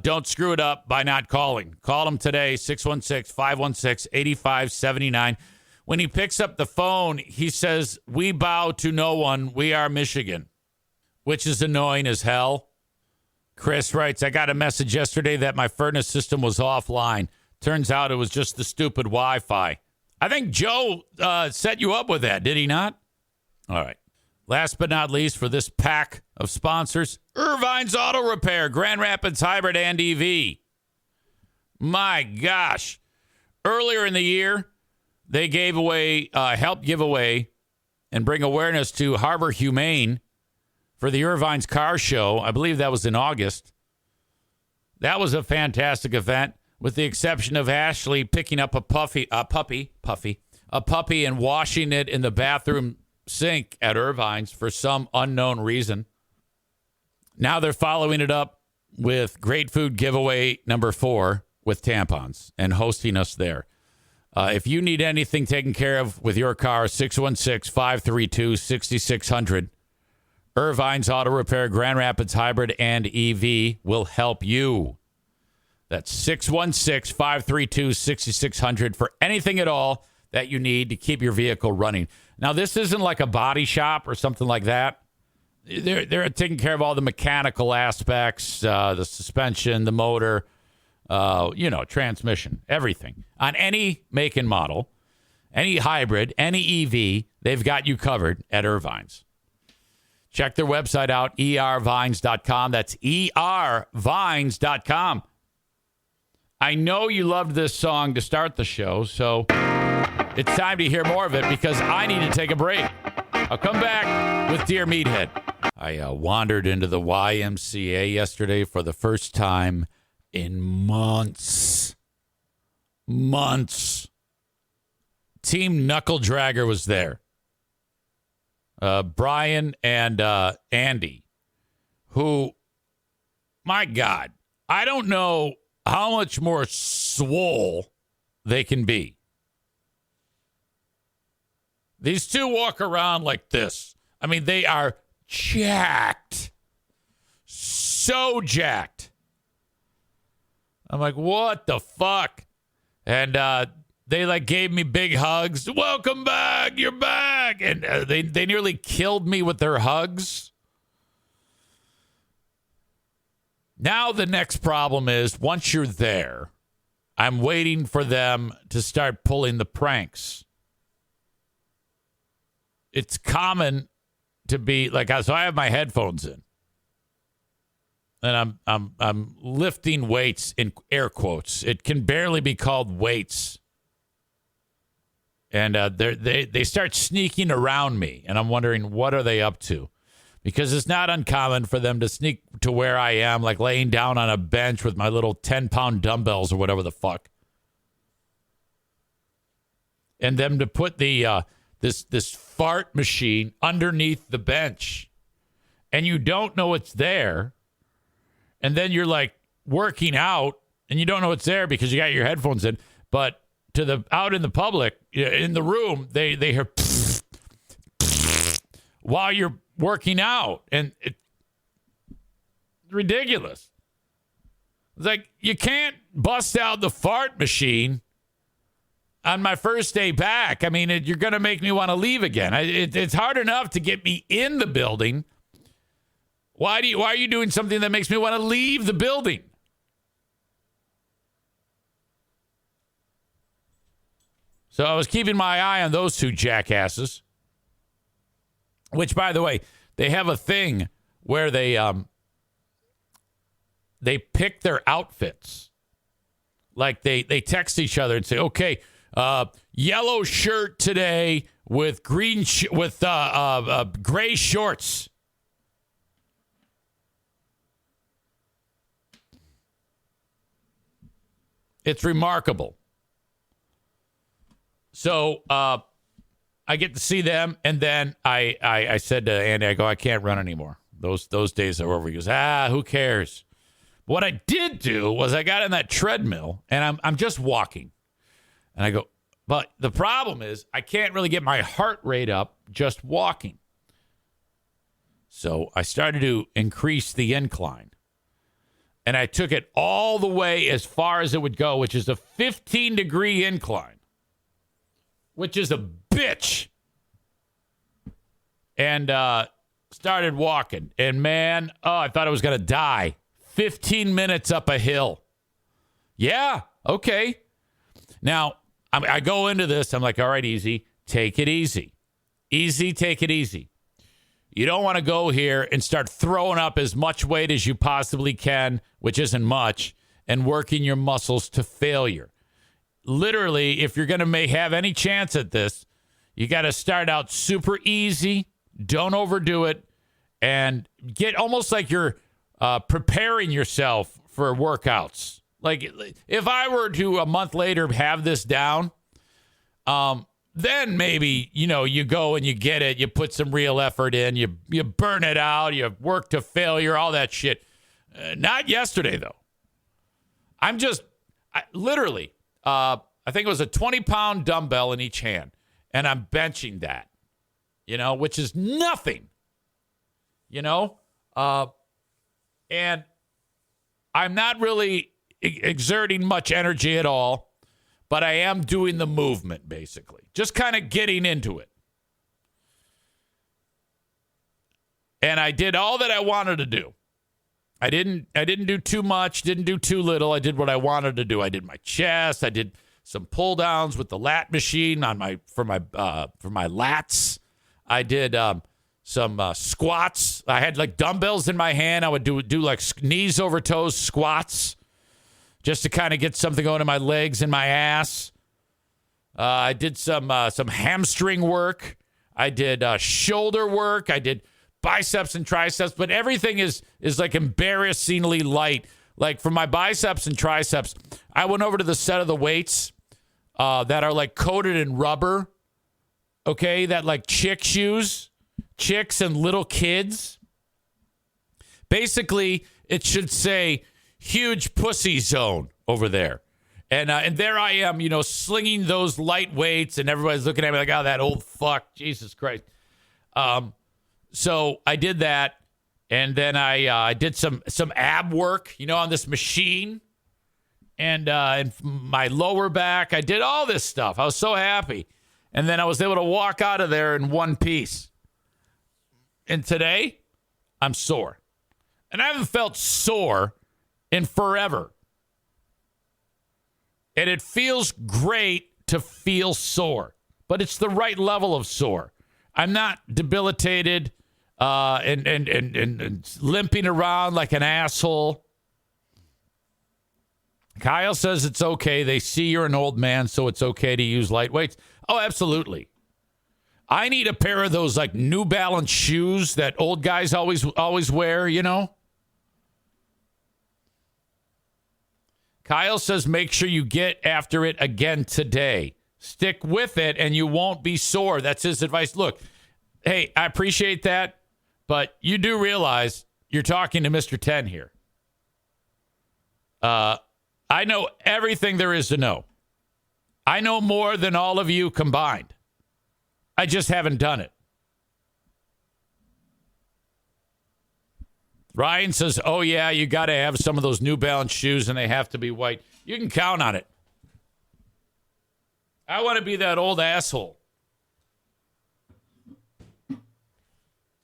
Don't screw it up by not calling. Call them today, 616-516-8579. When he picks up the phone, he says, we bow to no one. We are Michigan, which is annoying as hell. Chris writes, I got a message yesterday that my furnace system was offline. Turns out it was just the stupid Wi-Fi. I think Joe set you up with that, did he not? All right. Last but not least for this pack of sponsors, Irvine's Auto Repair, Grand Rapids Hybrid and EV. My gosh. Earlier in the year, they gave away, helped give away and bring awareness to Harbor Humane for the Irvine's Car Show. I believe that was in August. That was a fantastic event, with the exception of Ashley picking up a puppy and washing it in the bathroom sink at Irvine's for some unknown reason. Now they're following it up with Great Food Giveaway number 4 with Tampons and hosting us there. If you need anything taken care of with your car, 616-532-6600. Irvine's Auto Repair, Grand Rapids Hybrid and EV will help you. That's 616-532-6600 for anything at all that you need to keep your vehicle running. Now, this isn't like a body shop or something like that. They're taking care of all the mechanical aspects, the suspension, the motor, transmission, everything. On any make and model, any hybrid, any EV, they've got you covered at Irvine's. Check their website out, ervines.com. That's ervines.com. I know you loved this song to start the show, so it's time to hear more of it because I need to take a break. I'll come back with Dear Meathead. I wandered into the YMCA yesterday for the first time in months. Team Knuckle Dragger was there. Brian and Andy, who, my God, I don't know how much more swole they can be. These two walk around like this. I mean, they are jacked. So jacked. I'm like, what the fuck? And they gave me big hugs. Welcome back. You're back. And they nearly killed me with their hugs. Now the next problem is once you're there, I'm waiting for them to start pulling the pranks. It's common to be like, so I have my headphones in. And I'm lifting weights in air quotes. It can barely be called weights. And they start sneaking around me. And I'm wondering, what are they up to? Because it's not uncommon for them to sneak to where I am, like laying down on a bench with my little 10-pound dumbbells or whatever the fuck. And them to put the this fart machine underneath the bench. And you don't know it's there. And then you're like working out and you don't know it's there because you got your headphones in. But to the out in the public, in the room, they hear while you're working out. And it's ridiculous. It's like, you can't bust out the fart machine on my first day back. I mean, you're going to make me want to leave again. It's hard enough to get me in the building. Why are you doing something that makes me want to leave the building? So I was keeping my eye on those two jackasses. Which, by the way, they have a thing where they pick their outfits. Like they text each other and say, "Okay, yellow shirt today with green with gray shorts." It's remarkable. So I get to see them, and then I said to Andy, I go, I can't run anymore. Those days are over. He goes, who cares? What I did do was I got in that treadmill, and I'm just walking. And I go, but the problem is I can't really get my heart rate up just walking. So I started to increase the incline. And I took it all the way as far as it would go, which is a 15-degree incline, which is a bitch. And started walking. And, man, I thought I was going to die. 15 minutes up a hill. Yeah, okay. Now, I go into this. I'm like, all right, easy. Take it easy. Easy, take it easy. You don't want to go here and start throwing up as much weight as you possibly can, which isn't much, and working your muscles to failure. Literally, if you're going to have any chance at this, you got to start out super easy. Don't overdo it. And get almost like you're preparing yourself for workouts. Like if I were to a month later have this down, then maybe, you go and you get it. You put some real effort in. You burn it out. You work to failure, all that shit. Not yesterday, though. I think it was a 20-pound dumbbell in each hand. And I'm benching that, which is nothing, and I'm not really exerting much energy at all, but I am doing the movement, basically. Just kind of getting into it. And I did all that I wanted to do. I didn't do too much, didn't do too little. I did what I wanted to do. I did my chest. I did some pull downs with the lat machine for my lats. I did some squats. I had like dumbbells in my hand. I would do like knees over toes squats just to kind of get something going in my legs and my ass. I did some hamstring work. I did shoulder work. I did biceps and triceps, but everything is like embarrassingly light. Like for my biceps and triceps, I went over to the set of the weights that are like coated in rubber. Okay, that like chicks use, chicks and little kids. Basically, it should say huge pussy zone over there. And there I am, slinging those light weights, and everybody's looking at me like, oh, that old fuck, Jesus Christ. So I did that, and then I did some ab work, on this machine, and my lower back. I did all this stuff. I was so happy. And then I was able to walk out of there in one piece. And today, I'm sore. And I haven't felt sore in forever. And it feels great to feel sore. But it's the right level of sore. I'm not debilitated and limping around like an asshole. Kyle says it's okay. They see you're an old man, so it's okay to use light weights. Oh, absolutely. I need a pair of those like New Balance shoes that old guys always wear, Kyle says make sure you get after it again today. Stick with it and you won't be sore. That's his advice. Look, hey, I appreciate that, but you do realize you're talking to Mr. 10 here. I know everything there is to know. I know more than all of you combined. I just haven't done it. Ryan says, oh, yeah, you got to have some of those New Balance shoes, and they have to be white. You can count on it. I want to be that old asshole.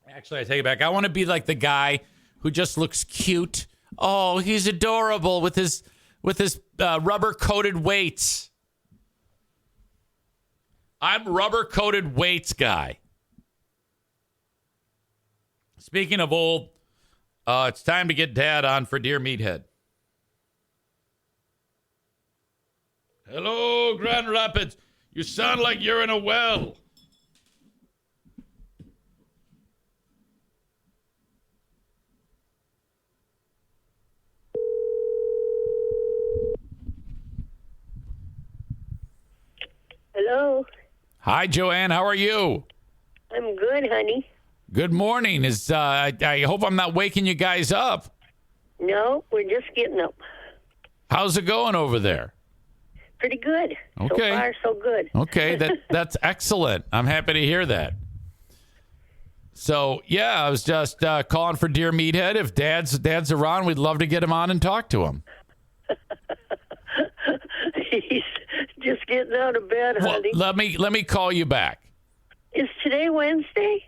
Actually, I take it back. I want to be like the guy who just looks cute. Oh, he's adorable with his rubber-coated weights. I'm rubber-coated weights guy. Speaking of old, it's time to get Dad on for Dear Meathead. Hello, Grand Rapids. You sound like you're in a well. Hello. Hi, Joanne. How are you? I'm good, honey. Good morning. I hope I'm not waking you guys up. No, we're just getting up. How's it going over there? Pretty good. Okay. So far, so good. Okay, that's excellent. I'm happy to hear that. So, yeah, I was just calling for dear Meathead. If Dad's around, we'd love to get him on and talk to him. He's just getting out of bed, Well, honey. let me call you back. Is today Wednesday?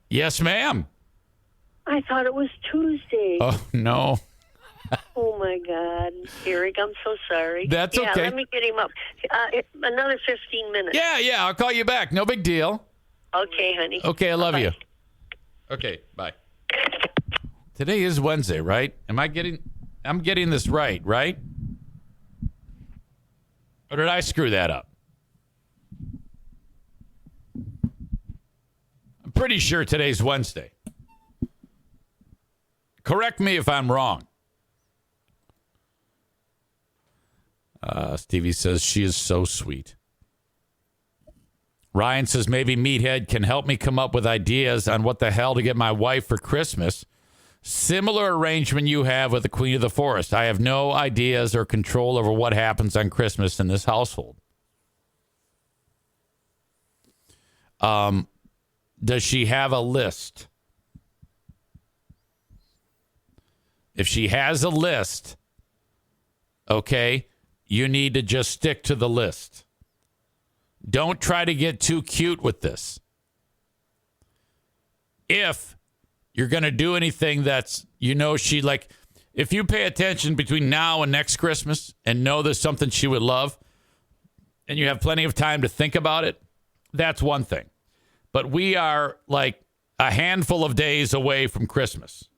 Yes, ma'am. I thought it was Tuesday. Oh, no. Oh, my God. Eric, I'm so sorry. That's okay. Let me get him up. Another 15 minutes. Yeah, I'll call you back. No big deal. Okay, honey. Okay, I love Bye-bye. you. Okay, bye. Today is Wednesday, right? I'm getting this right? Or did I screw that up? I'm pretty sure today's Wednesday. Correct me if I'm wrong. Stevie says she is so sweet. Ryan says maybe Meathead can help me come up with ideas on what the hell to get my wife for Christmas. Similar arrangement you have with the Queen of the Forest. I have no ideas or control over what happens on Christmas in this household. Does she have a list? If she has a list, okay, you need to just stick to the list. Don't try to get too cute with this. If you're going to do anything that's, she like, if you pay attention between now and next Christmas and know there's something she would love and you have plenty of time to think about it, that's one thing. But we are like a handful of days away from Christmas.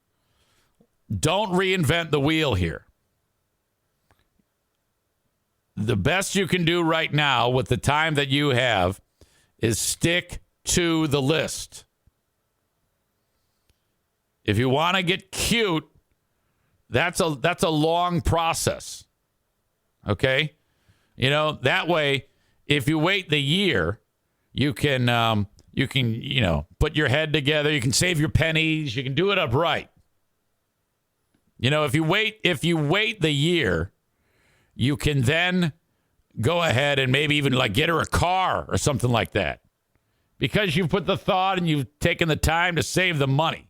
Don't reinvent the wheel here. The best you can do right now with the time that you have is stick to the list. If you want to get cute, that's a long process. Okay? That way, if you wait the year, you can put your head together, you can save your pennies, you can do it upright. If you wait the year, you can then go ahead and maybe even like get her a car or something like that. Because you've put the thought and you've taken the time to save the money.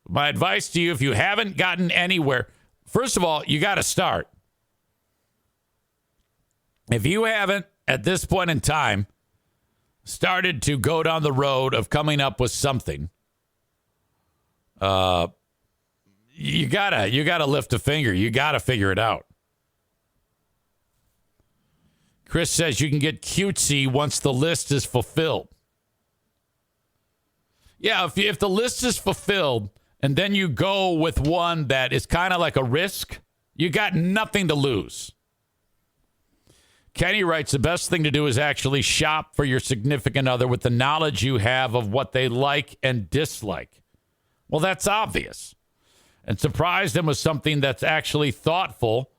My advice to you, if you haven't gotten anywhere, first of all, you got to start. If you haven't, at this point in time, started to go down the road of coming up with something, you gotta lift a finger. You gotta figure it out. Chris says you can get cutesy once the list is fulfilled. Yeah, if the list is fulfilled and then you go with one that is kind of like a risk, you got nothing to lose. Kenny writes, the best thing to do is actually shop for your significant other with the knowledge you have of what they like and dislike. Well, that's obvious. And surprise them with something that's actually thoughtful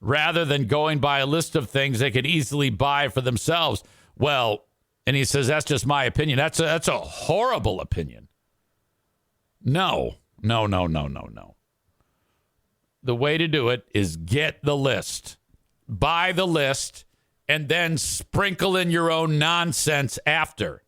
rather than going by a list of things they could easily buy for themselves. Well, and he says, that's just my opinion. That's a horrible opinion. No. The way to do it is get the list, buy the list, and then sprinkle in your own nonsense after.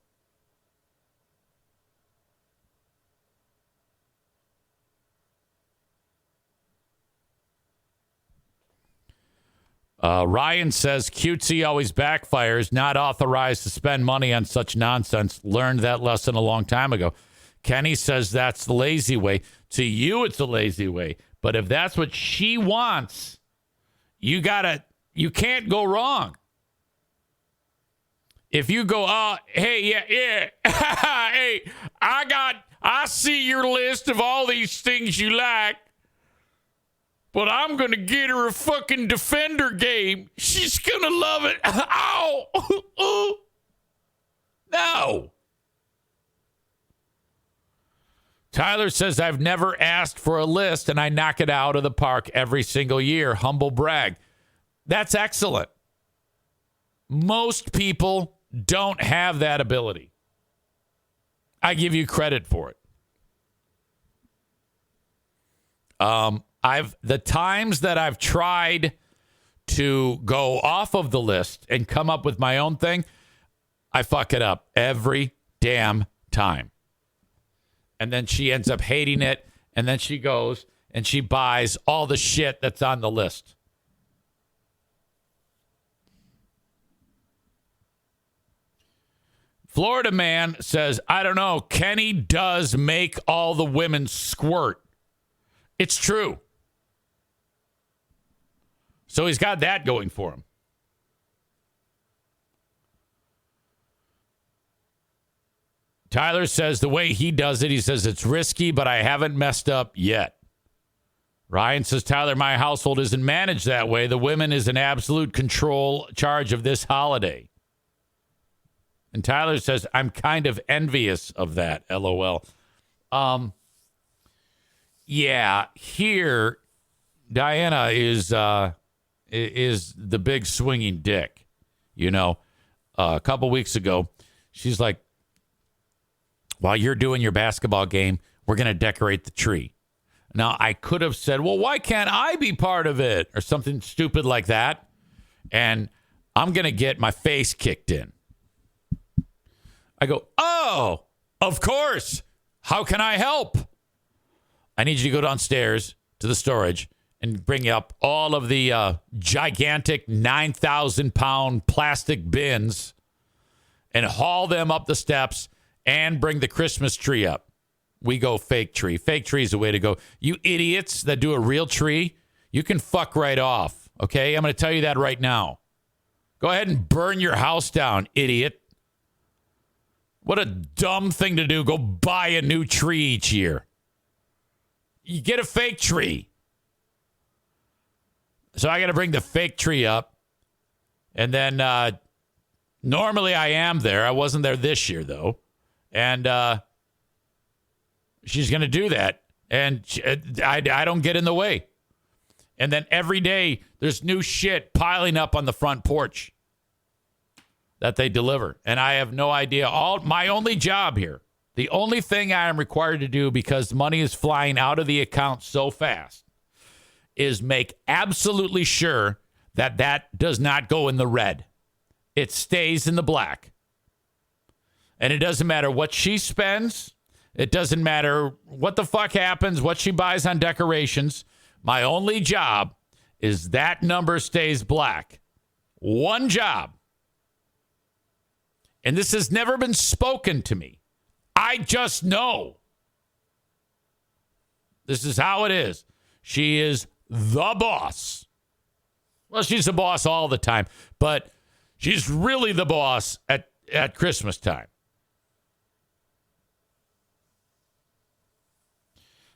Ryan says cutesy always backfires, not authorized to spend money on such nonsense. Learned that lesson a long time ago. Kenny says that's the lazy way. To you, it's the lazy way. But if that's what she wants, you can't go wrong. If you go, hey, yeah, hey, I see your list of all these things you like. But I'm going to get her a fucking Defender game. She's going to love it. Ow! No. Tyler says, I've never asked for a list, and I knock it out of the park every single year. Humble brag. That's excellent. Most people don't have that ability. I give you credit for it. The times that I've tried to go off of the list and come up with my own thing, I fuck it up every damn time. And then she ends up hating it, and then she goes and she buys all the shit that's on the list. Florida man says, I don't know, Kenny does make all the women squirt. It's true. So he's got that going for him. Tyler says the way he does it, he says it's risky, but I haven't messed up yet. Ryan says, Tyler, my household isn't managed that way. The women is in absolute control charge of this holiday. And Tyler says, I'm kind of envious of that, LOL. Yeah, here, Diana is the big swinging dick. You know, a couple weeks ago, she's like, while you're doing your basketball game, we're going to decorate the tree. Now, I could have said, well, why can't I be part of it? Or something stupid like that. And I'm going to get my face kicked in. I go, oh, of course. How can I help? I need you to go downstairs to the storage and bring up all of the gigantic 9,000-pound plastic bins and haul them up the steps and bring the Christmas tree up. We go fake tree. Fake tree is the way to go. You idiots that do a real tree, you can fuck right off, okay? I'm going to tell you that right now. Go ahead and burn your house down, idiot. What a dumb thing to do. Go buy a new tree each year. You get a fake tree. So I got to bring the fake tree up. And then normally I am there. I wasn't there this year, though. And she's going to do that. And I don't get in the way. And then every day there's new shit piling up on the front porch that they deliver. And I have no idea. My only job here, the only thing I am required to do because money is flying out of the account so fast, is make absolutely sure that that does not go in the red. It stays in the black. And it doesn't matter what she spends. It doesn't matter what the fuck happens, what she buys on decorations. My only job is that number stays black. One job. And this has never been spoken to me. I just know. This is how it is. She is the boss. Well, she's the boss all the time, but she's really the boss at Christmas time.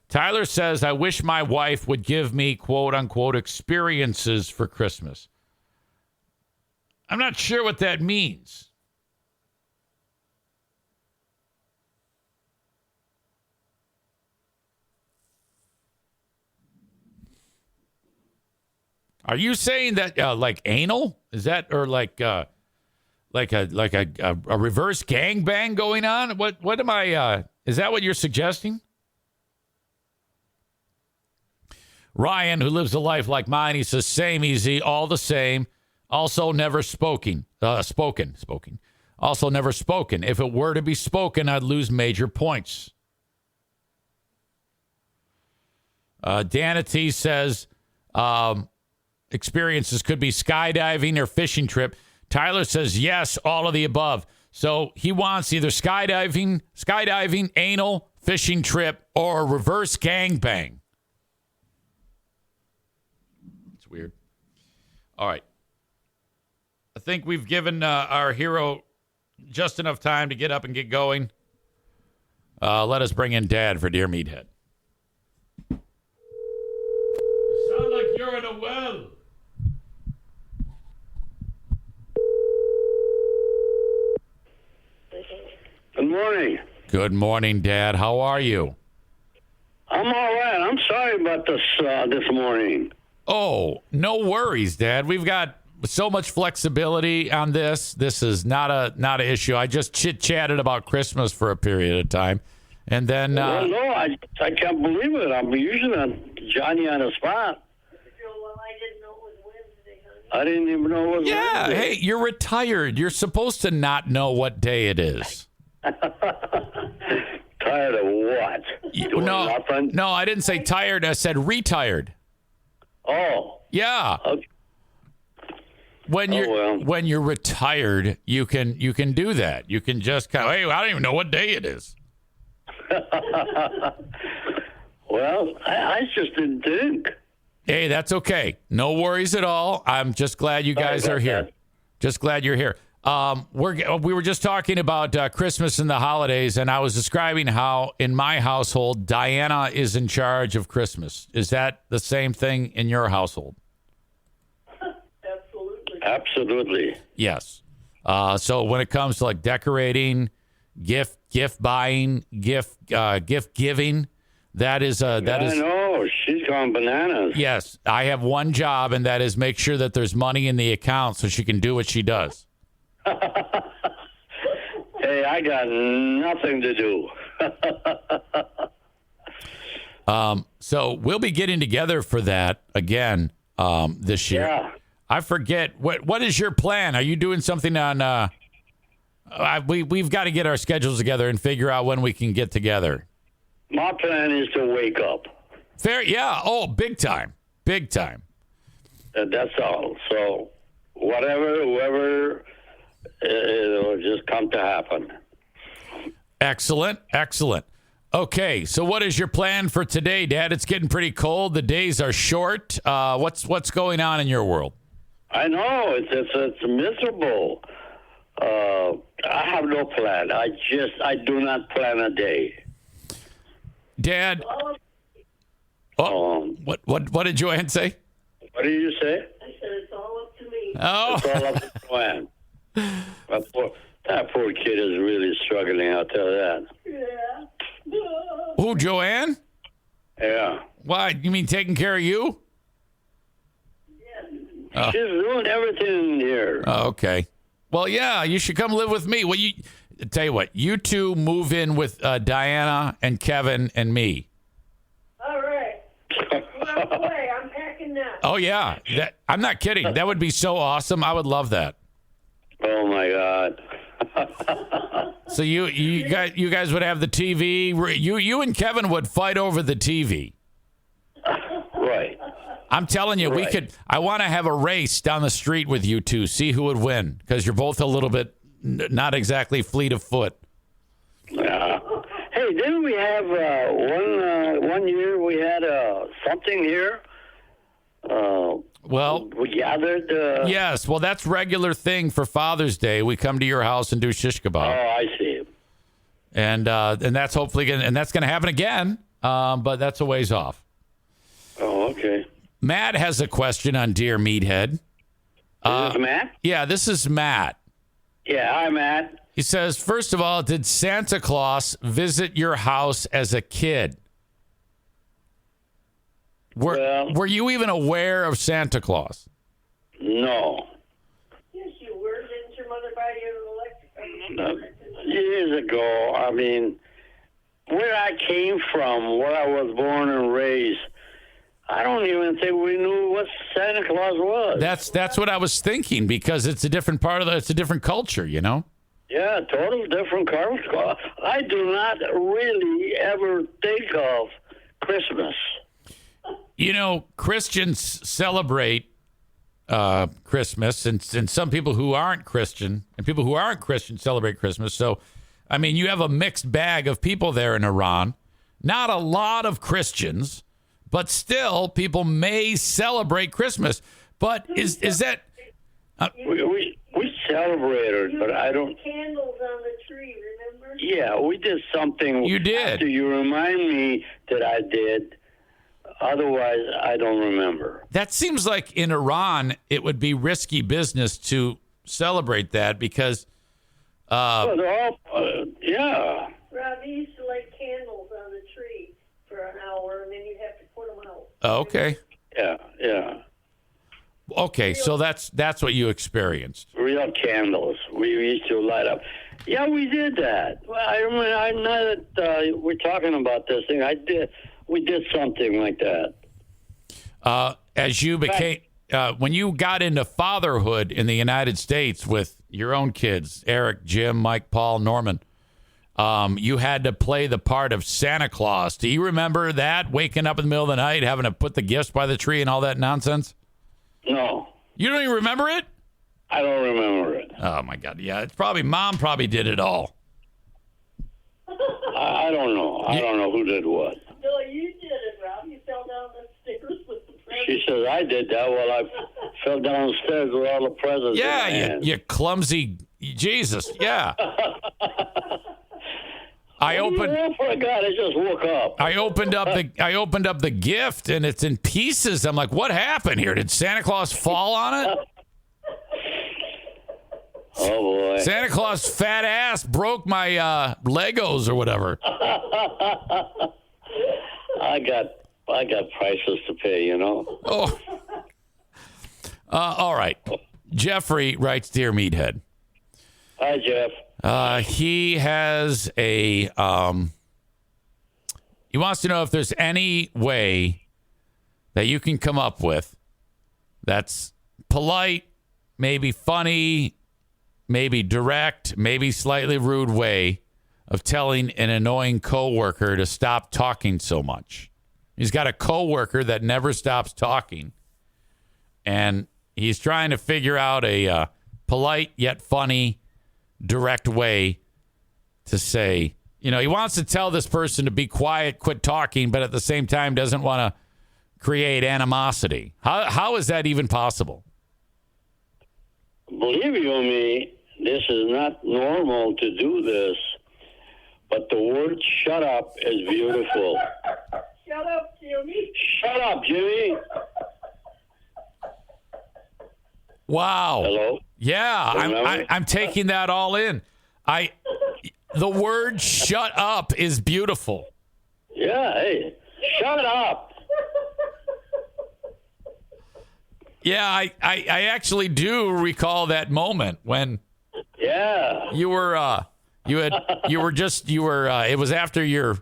Tyler says, I wish my wife would give me, quote unquote, experiences for Christmas. I'm not sure what that means. Are you saying that like anal? Is that or like a reverse gangbang going on? What am I? Is that what you're suggesting? Ryan, who lives a life like mine, he says same easy, all the same. Also never spoken. Also never spoken. If it were to be spoken, I'd lose major points. Danity says. Experiences could be skydiving or fishing trip. Tyler says yes, all of the above. So he wants either skydiving, anal, fishing trip, or reverse gangbang. It's weird. All right. I think we've given our hero just enough time to get up and get going. Let us bring in Dad for Dear Meathead. You sound like you're in a well. Good morning. Good morning, Dad. How are you? I'm all right. I'm sorry about this morning. Oh, no worries, Dad. We've got so much flexibility on this. This is not an issue. I just chit-chatted about Christmas for a period of time. And then... well, no, I can't believe it. I'm usually on Johnny on the spot. Well, I didn't know it was Wednesday, honey. I didn't even know it was yeah, Wednesday. hey, you're retired. You're supposed to not know what day it is. Tired of what? Doing nothing? No, I didn't say tired. I said retired. Oh. Yeah. Okay. When you're retired, you can do that. You can just kind of, hey, I don't even know what day it is. Well, I just didn't think. Hey, that's okay. No worries at all. I'm just glad you guys are here. Just glad you're here. We were just talking about Christmas and the holidays, and I was describing how in my household, Diana is in charge of Christmas. Is that the same thing in your household? Absolutely. Yes. So when it comes to like decorating, gift buying, gift giving, that is. I know she's gone bananas. Yes, I have one job, and that is make sure that there's money in the account so she can do what she does. Hey, I got nothing to do. So we'll be getting together for that again this year. Yeah. I forget what is your plan? Are you doing something on? We've got to get our schedules together and figure out when we can get together. My plan is to wake up. Fair, yeah. Oh, big time. That's all. So, whoever, it'll just come to happen. Excellent. Okay, so what is your plan for today, Dad? It's getting pretty cold. The days are short. What's going on in your world? I know it's miserable. I have no plan. I do not plan a day. Dad. What did Joanne say? What did you say? I said it's all up to me. Oh. It's all up to Joanne. That poor kid is really struggling, I'll tell you that. Yeah. Who, Joanne? Yeah. Why? You mean taking care of you? She's doing everything in here. Oh, okay. Well, yeah, you should come live with me. Well, tell you what, you two move in with Diana and Kevin and me. All right. Well, boy, I'm packing now. Oh yeah, I'm not kidding. That would be so awesome. I would love that. Oh my God. So you guys would have the TV. You and Kevin would fight over the TV. Right. I'm telling you, we could. I want to have a race down the street with you two. See who would win, because you're both a little bit not exactly fleet of foot. Yeah. Hey, didn't we have one year we had something here? Well, we gathered. Yes. Well, that's regular thing for Father's Day. We come to your house and do shish kebab. Oh, I see. And that's hopefully going to happen again. But that's a ways off. Oh, okay. Matt has a question on Dear Meathead. Is this Matt? Yeah, this is Matt. Yeah, hi, Matt. He says, first of all, did Santa Claus visit your house as a kid? Were you even aware of Santa Claus? No. Yes, you were. Didn't your mother buy you an electric? Years ago, I mean, where I came from, where I was born and raised, I don't even think we knew what Santa Claus was. That's what I was thinking, because it's a different it's a different culture, you know? Yeah, total different culture. I do not really ever think of Christmas. You know, Christians celebrate Christmas, and some people who aren't Christian, and people who aren't Christian celebrate Christmas. So, I mean, you have a mixed bag of people there in Iran. Not a lot of Christians, but still, people may celebrate Christmas. But is that... We celebrated, but I don't... Candles on the tree, remember? Yeah, we did something... You did. After you remind me that I did. Otherwise, I don't remember. That seems like in Iran, it would be risky business to celebrate that because... well, they're all... yeah. Rob, we used to light candles on the tree for an hour, and then you'd have to put them out. Okay. Yeah. Okay, so that's what you experienced. Real candles. We used to light up. Yeah, we did that. Well, I remember. I know that we're talking about this thing. We did something like that. As you became, when you got into fatherhood in the United States with your own kids, Eric, Jim, Mike, Paul, Norman, you had to play the part of Santa Claus. Do you remember that? Waking up in the middle of the night, having to put the gifts by the tree and all that nonsense? No. You don't even remember it? I don't remember it. Oh, my God. Yeah, it's probably mom probably did it all. I don't know. I don't know who did what. No, you did it, Rob. You fell down the stairs with the presents. She says I did that. Well, I fell downstairs with all the presents. Yeah, in my hand. you clumsy Jesus. Yeah. I opened. For God, I just woke up. I opened up the gift and it's in pieces. I'm like, what happened here? Did Santa Claus fall on it? Oh boy! Santa Claus fat ass broke my Legos or whatever. I got prices to pay, you know. Oh. All right. Jeffrey writes, "Dear Meathead." Hi, Jeff. He has a. He wants to know if there's any way that you can come up with that's polite, maybe funny, maybe direct, maybe slightly rude way of telling an annoying coworker to stop talking so much. He's got a coworker that never stops talking, and he's trying to figure out a polite yet funny, direct way to say, you know, he wants to tell this person to be quiet, quit talking, but at the same time doesn't want to create animosity. How is that even possible? Believe you me, this is not normal to do this, but the word "shut up" is beautiful. Shut up, Jimmy. Shut up, Jimmy. Wow. Hello? Yeah, I'm taking that all in. The word "shut up" is beautiful. Yeah, hey, shut up. Yeah, I actually do recall that moment when Yeah. it was after your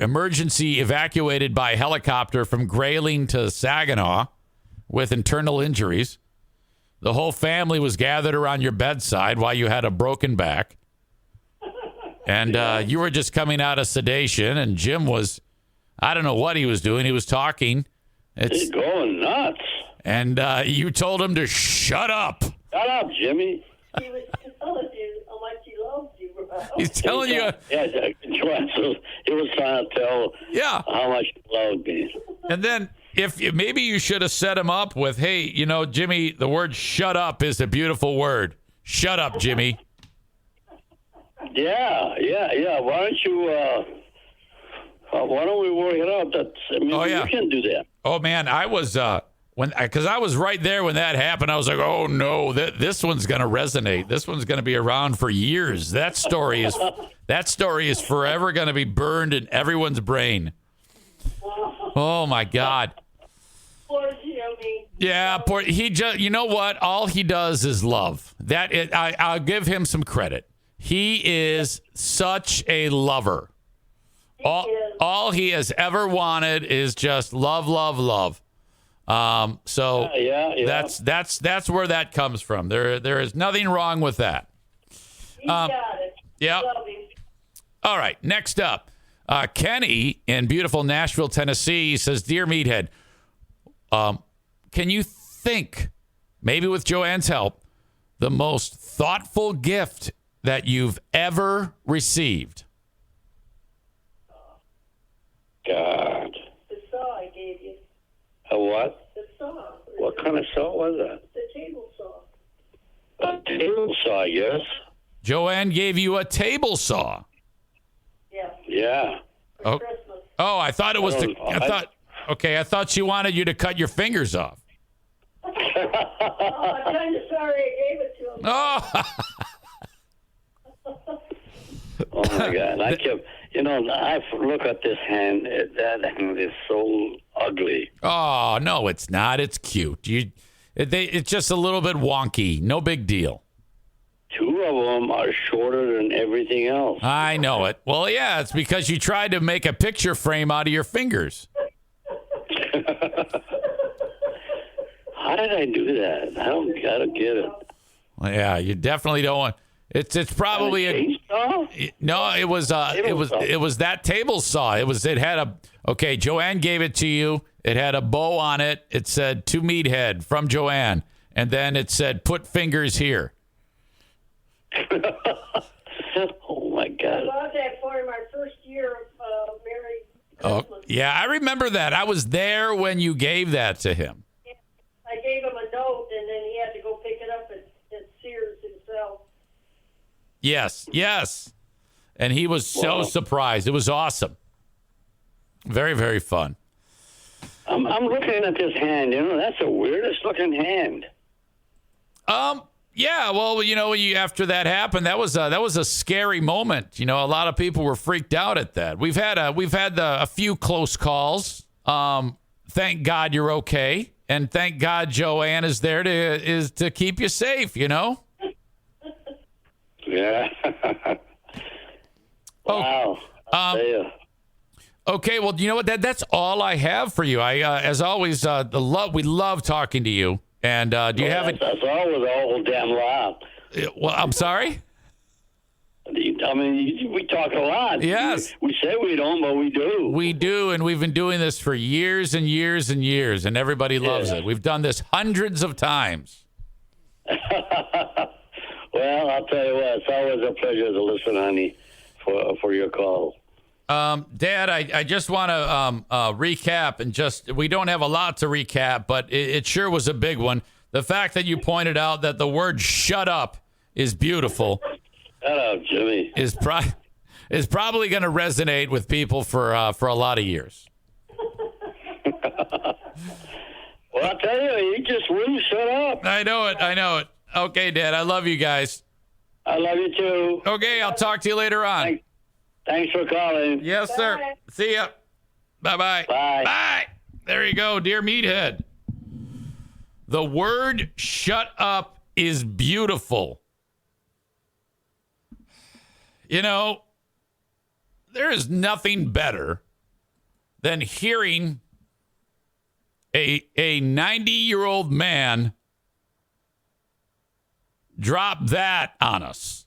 emergency evacuated by helicopter from Grayling to Saginaw with internal injuries. The whole family was gathered around your bedside while you had a broken back. And you were just coming out of sedation, and Jim was, I don't know what he was doing. He was talking. He's going nuts. And you told him to shut up. Shut up, Jimmy. He was telling you how much he loves you, Rob. He's telling you. Yeah, he was trying to tell how much he loved me. And then maybe you should have set him up with, hey, you know, Jimmy, the word "shut up" is a beautiful word. Shut up, Jimmy. Yeah. Why don't we work it out? You can do that. Oh man, I was because I was right there when that happened. I was like, oh no, this one's going to resonate. This one's going to be around for years. That story is forever going to be burned in everyone's brain. Oh my God. Poor Jimmy. Yeah, you know what? All he does is love. I'll give him some credit. He is such a lover. All he has ever wanted is just love, love, love. So that's where that comes from. There is nothing wrong with that. He got it. Yeah. Love him. All right. Next up, Kenny in beautiful Nashville, Tennessee says, "Dear Meathead, can you think, maybe with Joanne's help, the most thoughtful gift that you've ever received?" God. The saw I gave you. A what? The saw. What kind of saw was that? The table saw. A table saw, I guess. Joanne gave you a table saw. Yeah. Yeah. Oh, Christmas. I thought it was I thought she wanted you to cut your fingers off. Oh, I'm kind of sorry I gave it to him. Oh. Oh my God! I kept, I look at this hand. That hand is so ugly. Oh, no, it's not. It's cute. It's just a little bit wonky. No big deal. Two of them are shorter than everything else. I know it. Well, yeah, it's because you tried to make a picture frame out of your fingers. How did I do that? I don't get it. Well, yeah, you definitely don't want. It's probably no. It was that table saw. It had okay. Joanne gave it to you. It had a bow on it. It said to Meathead from Joanne, and then it said put fingers here. Oh my God! I bought that for him our first year of married. Oh, Christmas. yeah, I remember that. I was there when you gave that to him. I gave him a note, and then he had to go pick it up at Sears himself. Yes. And he was so surprised. It was awesome. Very, very fun. I'm looking at this hand. You know, that's the weirdest looking hand. Yeah, well, after that happened, that was a scary moment. A lot of people were freaked out at that. We've had a few close calls. Thank God you're okay, and thank God Joanne is there to keep you safe. Yeah. Wow. Okay, well, you know what? That's all I have for you. As always, we love talking to you. And do you have it? That's always a whole damn lot. Well, I'm sorry? I mean, we talk a lot. Yes. We say we don't, but we do. We do, and we've been doing this for years and years and years, and everybody loves it. We've done this hundreds of times. Well, I'll tell you what, it's always a pleasure to listen, honey, for your call. Dad, I just want to recap, and we don't have a lot to recap, but it sure was a big one. The fact that you pointed out that the word "shut up" is beautiful. Shut up, Jimmy. Is probably going to resonate with people for a lot of years. Well, I'll tell you just wouldn't shut up. I know it. Okay, Dad, I love you guys. I love you too. Okay, I'll talk to you later on. Thanks for calling. Yes, sir. See ya. Bye-bye. Bye. Bye. There you go, dear Meathead. The word "shut up" is beautiful. There is nothing better than hearing a 90-year-old man drop that on us.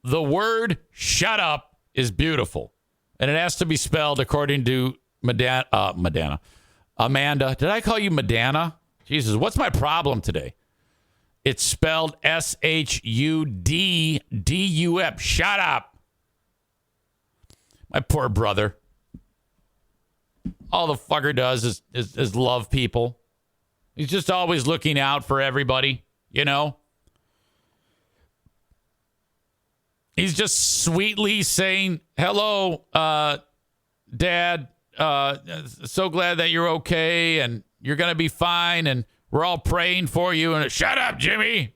The word "shut up" is beautiful, and it has to be spelled according to Amanda. Did I call you Madonna? Jesus, what's my problem today? It's spelled SHUDDUP. Shut up. My poor brother. All the fucker does is love people. He's just always looking out for everybody, He's just sweetly saying, "Hello, Dad. So glad that you're okay and you're going to be fine. And we're all praying for you." And "Shut up, Jimmy."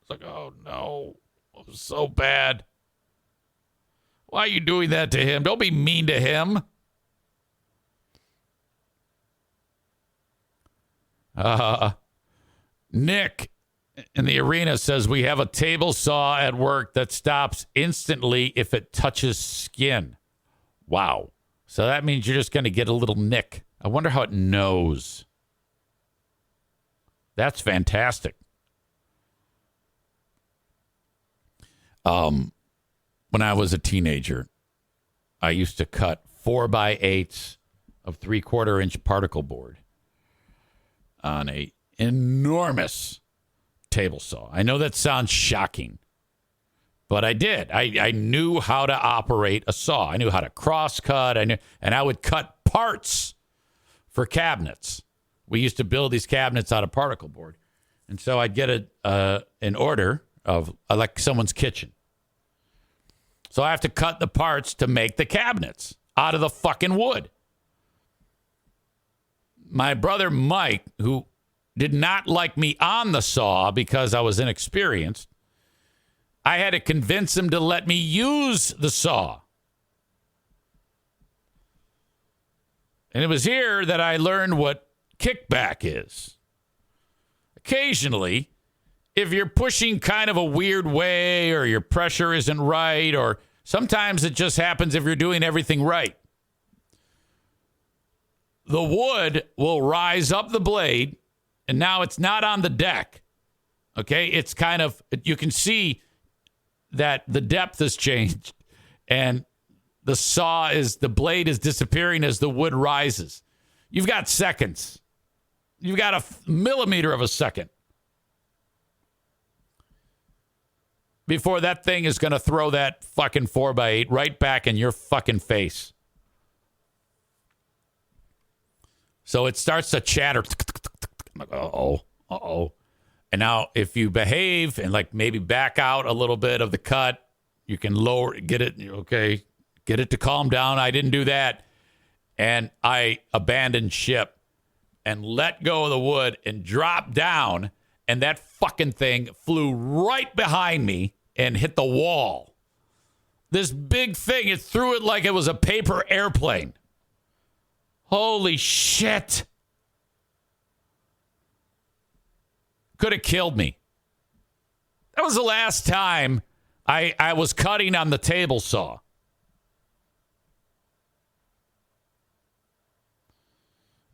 It's like, oh, no. It was so bad. Why are you doing that to him? Don't be mean to him. Nick in the arena says we have a table saw at work that stops instantly if it touches skin. Wow. So that means you're just going to get a little nick. I wonder how it knows. That's fantastic. When I was a teenager, I used to cut 4x8s of 3/4-inch particle board on a enormous table saw. I know that sounds shocking, but I did. I knew how to operate a saw. I knew how to cross cut. And I would cut parts for cabinets. We used to build these cabinets out of particle board, and so I'd get an order of like someone's kitchen. So I have to cut the parts to make the cabinets out of the fucking wood. My brother Mike, who did not like me on the saw because I was inexperienced, I had to convince him to let me use the saw. And it was here that I learned what kickback is. Occasionally, if you're pushing kind of a weird way or your pressure isn't right, or sometimes it just happens if you're doing everything right, the wood will rise up the blade, and now it's not on the deck. Okay? It's kind of, you can see that the depth has changed, and the blade is disappearing as the wood rises. You've got seconds. You've got a millimeter of a second before that thing is going to throw that fucking 4x8 right back in your fucking face. So it starts to chatter. I'm like, uh-oh. And now if you behave and like maybe back out a little bit of the cut, you can get it to calm down. I didn't do that. And I abandoned ship and let go of the wood and dropped down. And that fucking thing flew right behind me and hit the wall. This big thing, it threw it like it was a paper airplane. Holy shit. Could have killed me. That was the last time I was cutting on the table saw.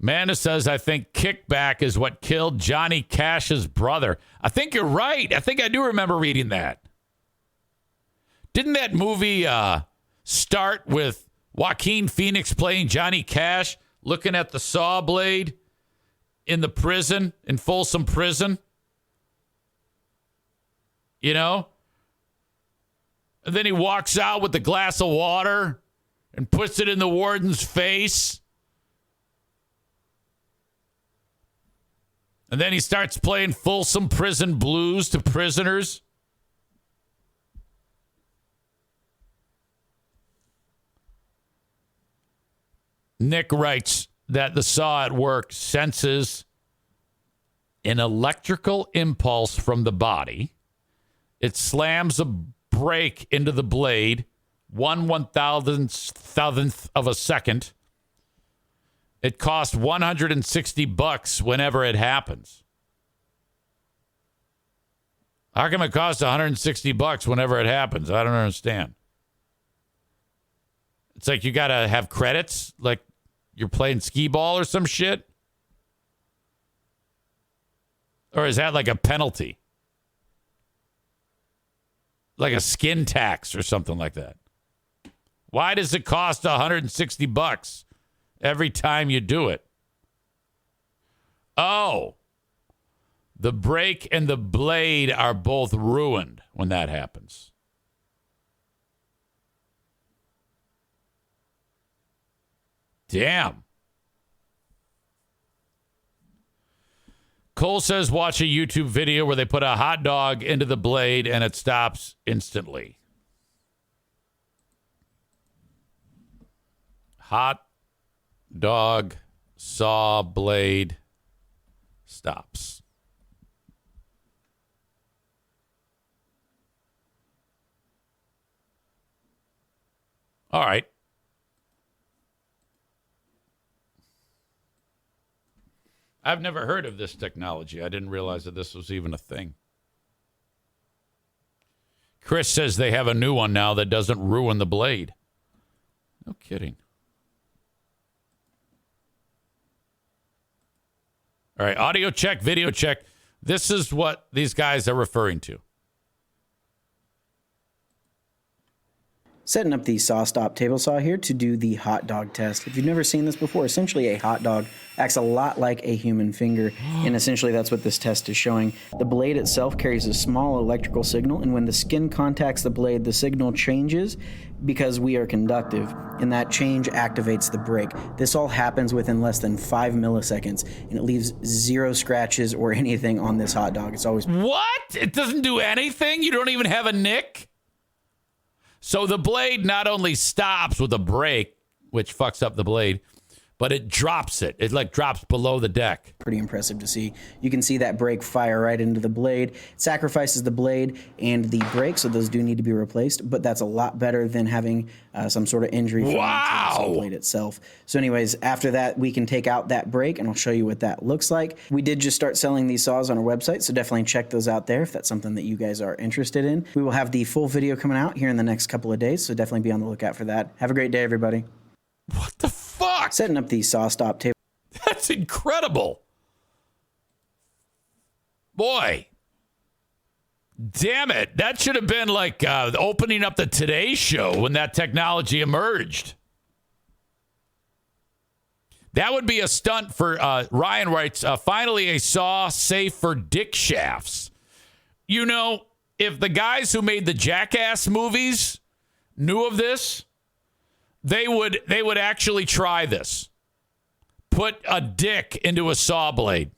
Amanda says, I think kickback is what killed Johnny Cash's brother. I think you're right. I think I do remember reading that. Didn't that movie start with Joaquin Phoenix playing Johnny Cash, looking at the saw blade in the prison, in Folsom Prison? You know? And then he walks out with a glass of water and puts it in the warden's face. And then he starts playing Folsom Prison blues to prisoners. Nick writes that the saw at work senses an electrical impulse from the body. It slams a brake into the blade, 1/1000th of a second. It costs $160 whenever it happens. How come it costs $160 whenever it happens? I don't understand. It's like you got to have credits, like you're playing skee ball or some shit? Or is that like a penalty? Like a skin tax or something like that? Why does it cost $160 every time you do it? Oh, the brake and the blade are both ruined when that happens. Damn. Cole says watch a YouTube video where they put a hot dog into the blade and it stops instantly. Hot dog saw blade stops. All right. I've never heard of this technology. I didn't realize that this was even a thing. Chris says they have a new one now that doesn't ruin the blade. No kidding. All right, audio check, video check. This is what these guys are referring to. Setting up the saw stop table saw here to do the hot dog test. If you've never seen this before, essentially a hot dog acts a lot like a human finger, and essentially that's what this test is showing. The blade itself carries a small electrical signal, and when the skin contacts the blade, the signal changes because we are conductive, and that change activates the brake. This all happens within less than 5 milliseconds, and it leaves 0 scratches or anything on this hot dog. It's always... What? It doesn't do anything? You don't even have a nick? So the blade not only stops with a brake, which fucks up the blade, but it drops it. It like drops below the deck. Pretty impressive to see. You can see that brake fire right into the blade. It sacrifices the blade and the brake, so those do need to be replaced, but that's a lot better than having some sort of injury from the saw blade itself. So anyways, after that, we can take out that brake, and I'll show you what that looks like. We did just start selling these saws on our website, so definitely check those out there if that's something that you guys are interested in. We will have the full video coming out here in the next couple of days, so definitely be on the lookout for that. Have a great day, everybody. What the fuck? Setting up the saw stop table. That's incredible. Boy. Damn it. That should have been like opening up the Today Show when that technology emerged. That would be a stunt for, Ryan writes, finally a saw safe for dick shafts. You know, if the guys who made the Jackass movies knew of this, they would actually try this. Put a dick into a saw blade.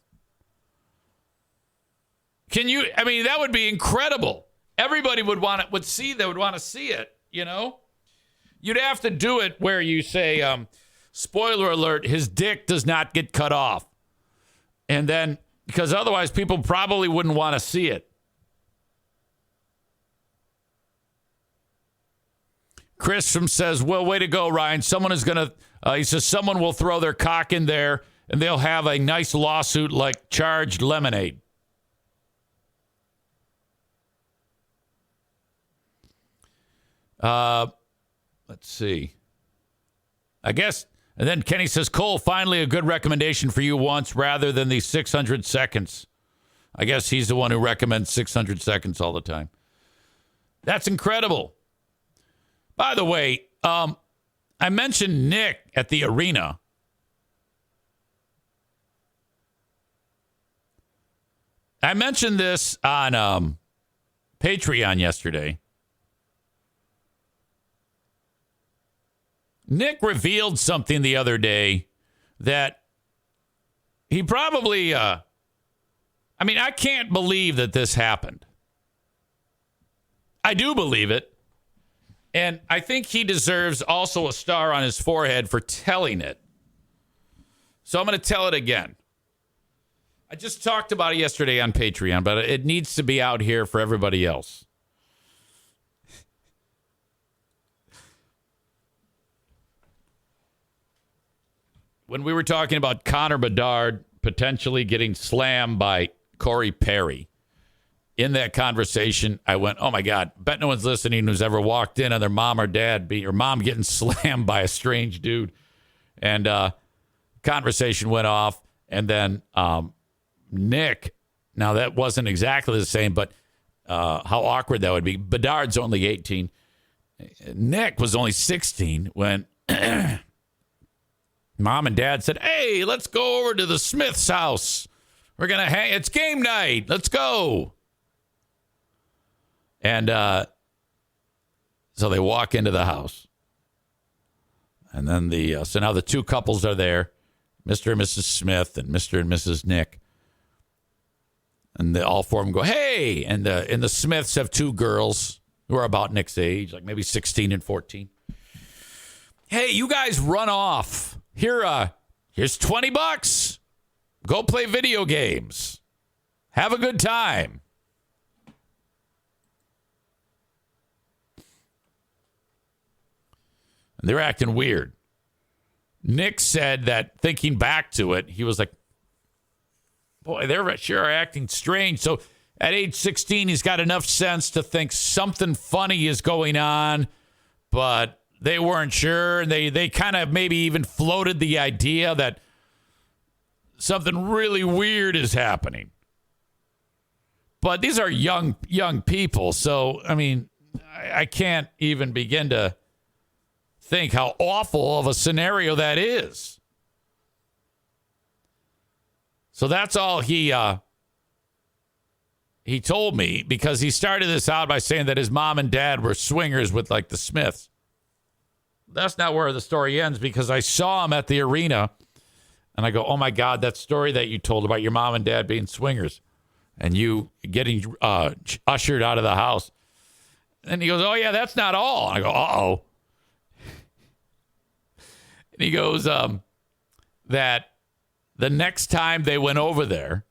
Can you, I mean, that would be incredible. Everybody would want it, would want to see it, you know? You'd have to do it where you say, spoiler alert, his dick does not get cut off. And then, because otherwise people probably wouldn't want to see it. Chris from says, well, way to go, Ryan. Someone is going to, he says, someone will throw their cock in there and they'll have a nice lawsuit like Charged Lemonade. Let's see. I guess, and then Kenny says, Cole, finally a good recommendation for you once rather than the 600 seconds. I guess he's the one who recommends 600 seconds all the time. That's incredible. By the way, I mentioned Nick at the arena. I mentioned this on Patreon yesterday. Nick revealed something the other day that he probably, I can't believe that this happened. I do believe it. And I think he deserves also a star on his forehead for telling it. So I'm going to tell it again. I just talked about it yesterday on Patreon, but it needs to be out here for everybody else. When we were talking about Connor Bedard potentially getting slammed by Corey Perry, in that conversation, I went, oh, my God, bet no one's listening who's ever walked in on their mom or dad or mom getting slammed by a strange dude. And conversation went off. And then Nick, now that wasn't exactly the same, but how awkward that would be. Bedard's only 18. Nick was only 16 when mom and dad said, hey, let's go over to the Smith's house. We're going to hang. It's game night. Let's go. And so they walk into the house. And then so now the two couples are there, Mr. and Mrs. Smith and Mr. and Mrs. Nick. And all four of them go, hey. And the Smiths have two girls who are about Nick's age, like maybe 16 and 14. Hey, you guys run off. Here's $20. Go play video games. Have a good time. And they're acting weird. Nick said that thinking back to it, he was like, boy, they're sure acting strange. So at age 16, he's got enough sense to think something funny is going on, but they weren't sure. And they kind of maybe even floated the idea that something really weird is happening. But these are young people. So, I mean, I can't even begin to think how awful of a scenario that is. So that's all he told me, because he started this out by saying that his mom and dad were swingers with like the Smiths. That's not where the story ends, because I saw him at the arena and I go, oh my God, that story that you told about your mom and dad being swingers and you getting ushered out of the house. And he goes, oh yeah, that's not all. And I go, uh-oh. And he goes, that the next time they went over there,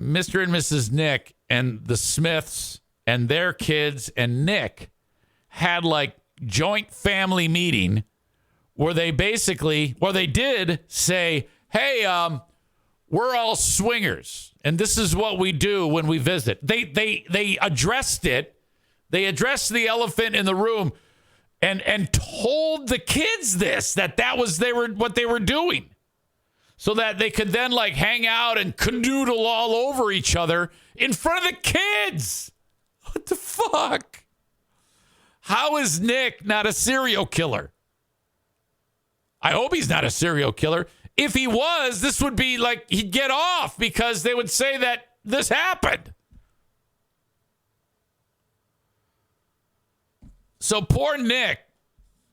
Mr. and Mrs. Nick and the Smiths and their kids and Nick had like joint family meeting where they did say, hey, we're all swingers and this is what we do when we visit. They addressed it. They addressed the elephant in the room and told the kids that was what they were doing. So that they could then like hang out and canoodle all over each other in front of the kids. What the fuck? How is Nick not a serial killer? I hope he's not a serial killer. If he was, this would be like he'd get off because they would say that this happened. So poor Nick,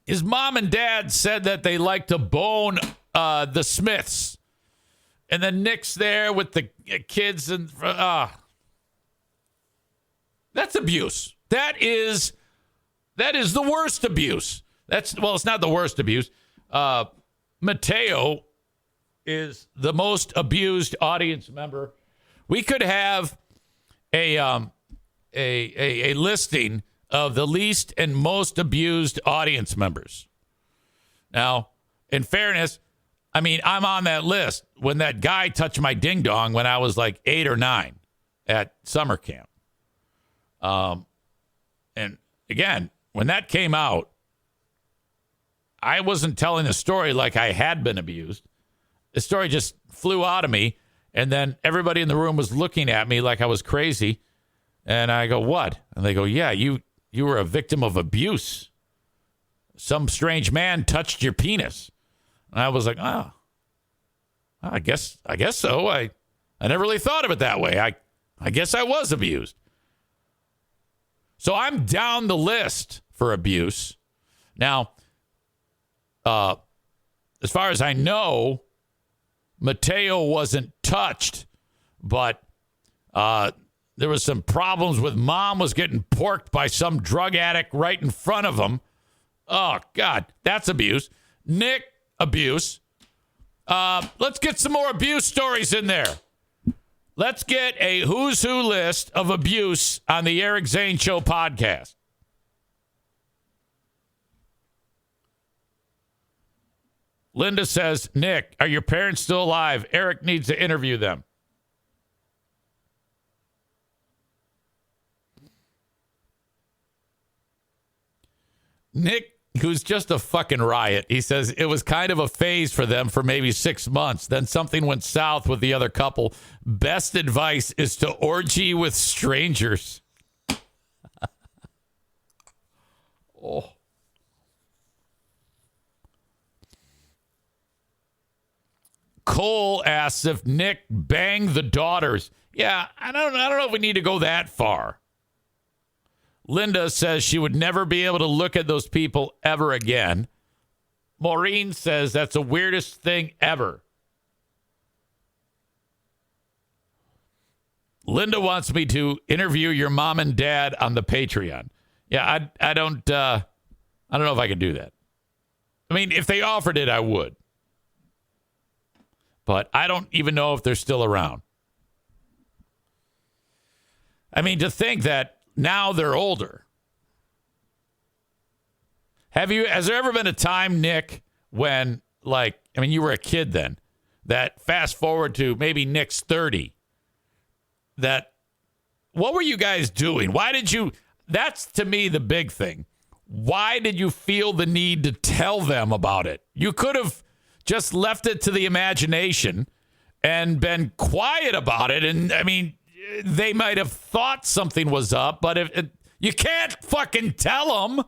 his mom and dad said that they like to bone the Smiths. And then Nick's there with the kids and that's abuse. That is the worst abuse. It's not the worst abuse. Mateo is the most abused audience member. We could have a listing of the least and most abused audience members. Now, in fairness, I mean, I'm on that list when that guy touched my ding dong when I was like 8 or 9 at summer camp. And again, when that came out, I wasn't telling the story like I had been abused. The story just flew out of me. And then everybody in the room was looking at me like I was crazy. And I go, what? And they go, yeah, you were a victim of abuse. Some strange man touched your penis. And I was like, oh, I guess so. I never really thought of it that way. I guess I was abused. So I'm down the list for abuse. Now, as far as I know, Mateo wasn't touched, but there was some problems with mom was getting porked by some drug addict right in front of him. Oh, God, that's abuse. Nick, abuse. Let's get some more abuse stories in there. Let's get a who's who list of abuse on the Eric Zane Show podcast. Linda says, Nick, are your parents still alive? Eric needs to interview them. Nick, who's just a fucking riot, he says it was kind of a phase for them for maybe 6 months. Then something went south with the other couple. Best advice is to orgy with strangers. Oh. Cole asks if Nick banged the daughters. Yeah, I don't know if we need to go that far. Linda says she would never be able to look at those people ever again. Maureen says that's the weirdest thing ever. Linda wants me to interview your mom and dad on the Patreon. Yeah, I don't know if I can do that. I mean, if they offered it, I would. But I don't even know if they're still around. I mean, to think that now they're older. Has there ever been a time, Nick, when, you were a kid then, that fast forward to maybe Nick's 30, what were you guys doing? That's to me the big thing. Why did you feel the need to tell them about it? You could have just left it to the imagination and been quiet about it. And, I mean, they might have thought something was up, but you can't fucking tell them.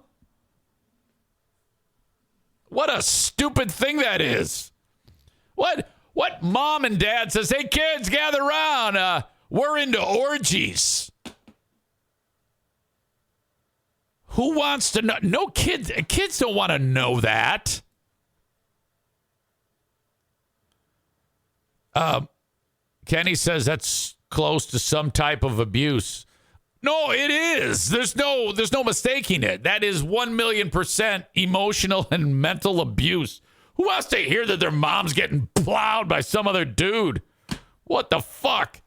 What a stupid thing that is. What mom and dad says, hey, kids, gather around. We're into orgies. Who wants to know? No kids. Kids don't want to know that. Kenny says that's close to some type of abuse. No, it is. There's no mistaking it. That is 1,000,000% emotional and mental abuse. Who wants to hear that their mom's getting plowed by some other dude? What the fuck?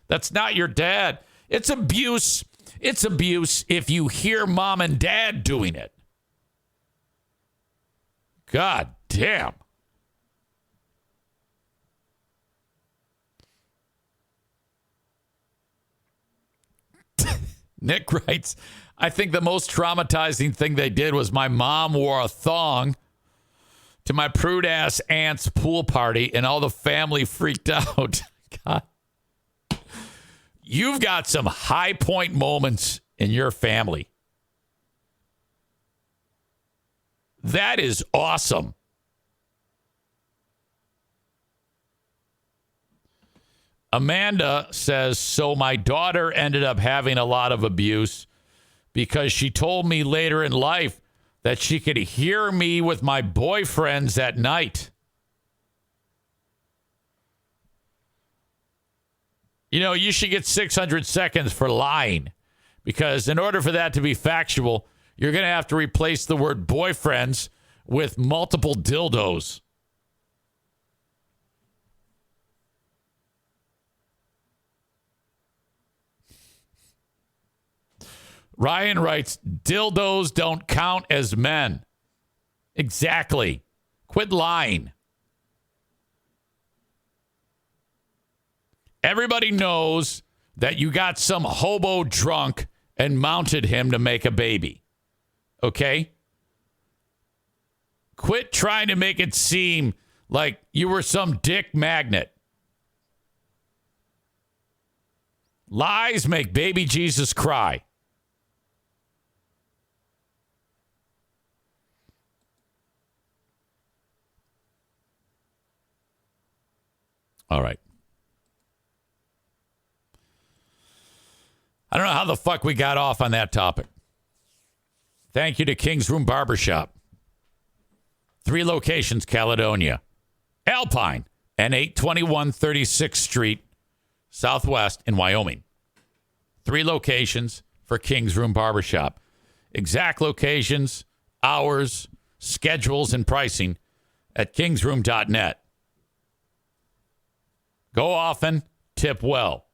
That's not your dad. It's abuse. It's abuse if you hear mom and dad doing it. God damn. Nick writes, I think the most traumatizing thing they did was my mom wore a thong to my prude ass aunt's pool party and all the family freaked out. God. You've got some high point moments in your family. That is awesome. Amanda says, so my daughter ended up having a lot of abuse because she told me later in life that she could hear me with my boyfriends at night. You know, you should get 600 seconds for lying, because in order for that to be factual, you're going to have to replace the word boyfriends with multiple dildos. Ryan writes, dildos don't count as men. Exactly. Quit lying. Everybody knows that you got some hobo drunk and mounted him to make a baby. Okay? Quit trying to make it seem like you were some dick magnet. Lies make baby Jesus cry. All right. I don't know how the fuck we got off on that topic. Thank you to King's Room Barbershop. 3 locations, Caledonia, Alpine, and 821 36th Street, Southwest in Wyoming. 3 locations for King's Room Barbershop. Exact locations, hours, schedules, and pricing at kingsroom.net. Go often, tip well.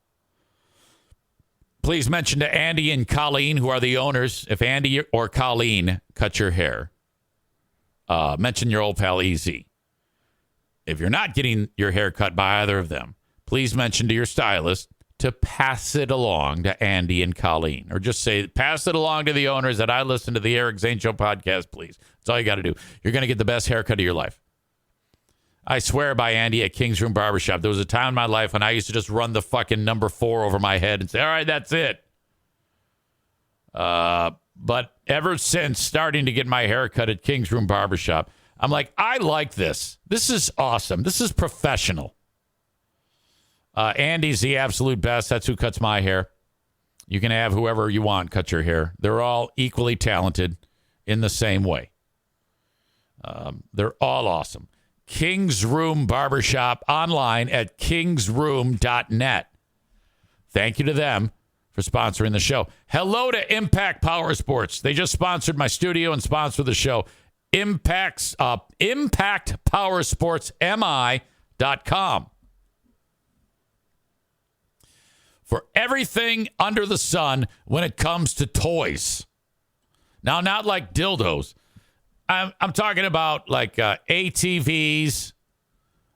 Please mention to Andy and Colleen, who are the owners, if Andy or Colleen cut your hair, mention your old pal EZ. If you're not getting your hair cut by either of them, please mention to your stylist to pass it along to Andy and Colleen. Or just say, pass it along to the owners that I listen to the Eric Zane Show podcast, please. That's all you got to do. You're going to get the best haircut of your life. I swear by Andy at King's Room Barbershop. There was a time in my life when I used to just run the fucking number 4 over my head and say, all right, that's it. But ever since starting to get my hair cut at King's Room Barbershop, I'm like, I like this. This is awesome. This is professional. Andy's the absolute best. That's who cuts my hair. You can have whoever you want cut your hair. They're all equally talented in the same way. They're all awesome. King's Room Barbershop online at kingsroom.net. Thank you to them for sponsoring the show. Hello to Impact Power Sports. They just sponsored my studio and sponsored the show. ImpactPowersportsMI.com. For everything under the sun when it comes to toys. Now, not like dildos. I'm talking about like ATVs,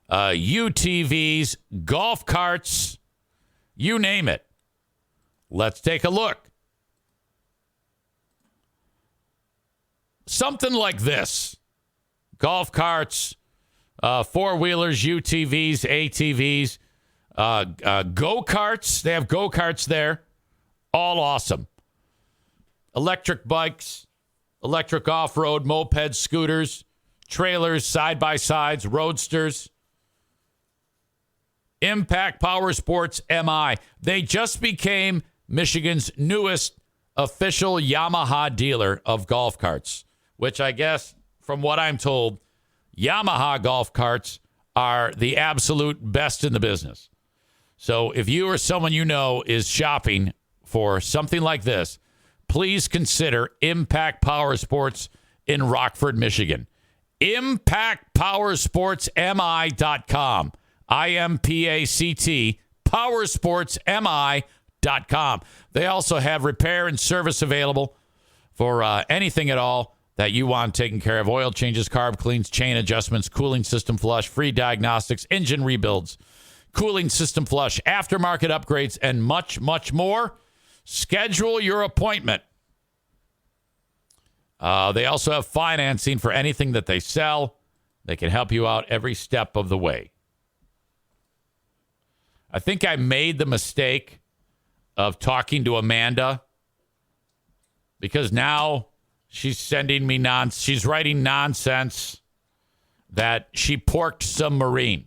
UTVs, golf carts, you name it. Let's take a look. Something like this. Golf carts, 4-wheelers, UTVs, ATVs, go-karts. They have go-karts there. All awesome. Electric bikes. Electric off-road, mopeds, scooters, trailers, side-by-sides, roadsters. Impact Power Sports MI. They just became Michigan's newest official Yamaha dealer of golf carts, which I guess, from what I'm told, Yamaha golf carts are the absolute best in the business. So if you or someone you know is shopping for something like this, please consider Impact Power Sports in Rockford, Michigan. Impact powersportsmi.com. IMPACT, powersportsmi.com. They also have repair and service available for anything at all that you want taken care of. Oil changes, carb cleans, chain adjustments, cooling system flush, free diagnostics, engine rebuilds, cooling system flush, aftermarket upgrades, and much, much more. Schedule your appointment. They also have financing for anything that they sell. They can help you out every step of the way. I think I made the mistake of talking to Amanda because now she's sending me she's writing nonsense that she porked some Marine.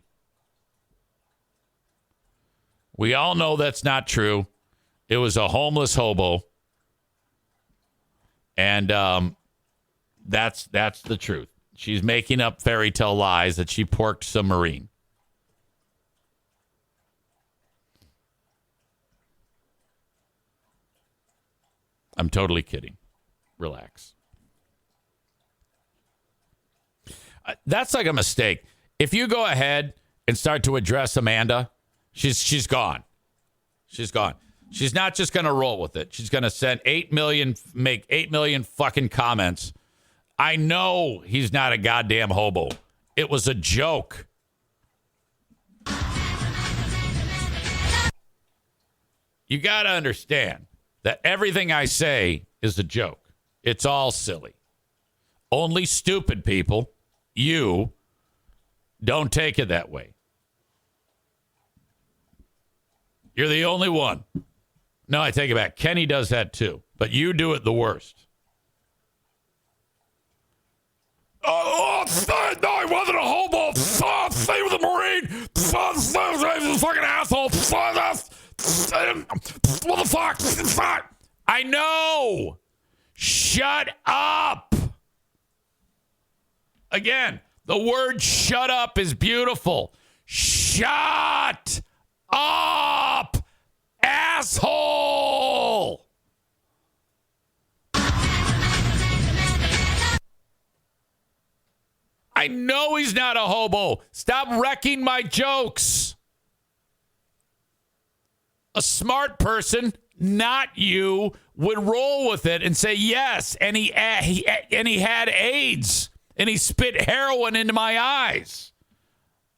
We all know that's not true. It was a homeless hobo. And that's the truth. She's making up fairy tale lies that she porked some Marine. I'm totally kidding. Relax. That's like a mistake. If you go ahead and start to address Amanda, she's gone. She's gone. She's not just going to roll with it. She's going to send 8 million fucking comments. I know he's not a goddamn hobo. It was a joke. You got to understand that everything I say is a joke. It's all silly. Only stupid people, you, don't take it that way. You're the only one. No, I take it back. Kenny does that too. But you do it the worst. Oh, no, I wasn't a hobo. Stay with the Marine. Fucking asshole. What the fuck? I know. Shut up. Again, the word shut up is beautiful. Shut up, asshole. I know he's not a hobo. Stop wrecking my jokes. A smart person, not you, would roll with it and say yes. And he had AIDS and he spit heroin into my eyes.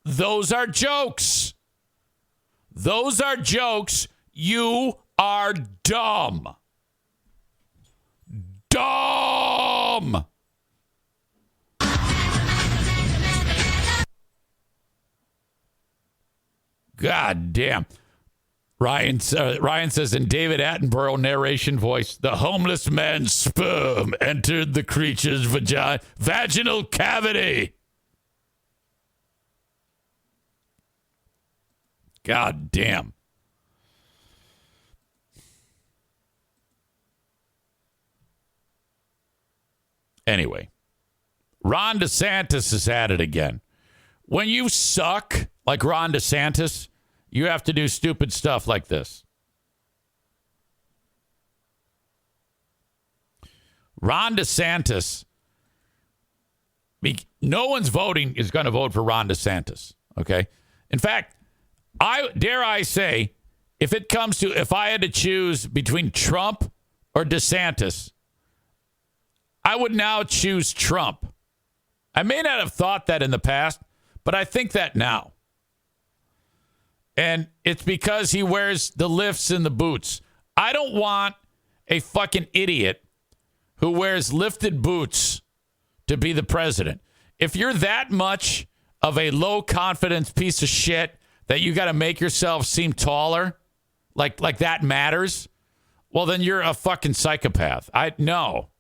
Those are jokes. Those are jokes. You are dumb. Dumb. God damn. Ryan says in David Attenborough narration voice, the homeless man's sperm entered the creature's vaginal cavity. God damn. Anyway, Ron DeSantis is at it again. When you suck like Ron DeSantis, you have to do stupid stuff like this. Ron DeSantis, no one's voting is going to vote for Ron DeSantis, okay? In fact, I say, if I had to choose between Trump or DeSantis, I would now choose Trump. I may not have thought that in the past, but I think that now. And it's because he wears the lifts and the boots. I don't want a fucking idiot who wears lifted boots to be the president. If you're that much of a low confidence piece of shit that you got to make yourself seem taller, like that matters, well, then you're a fucking psychopath. No.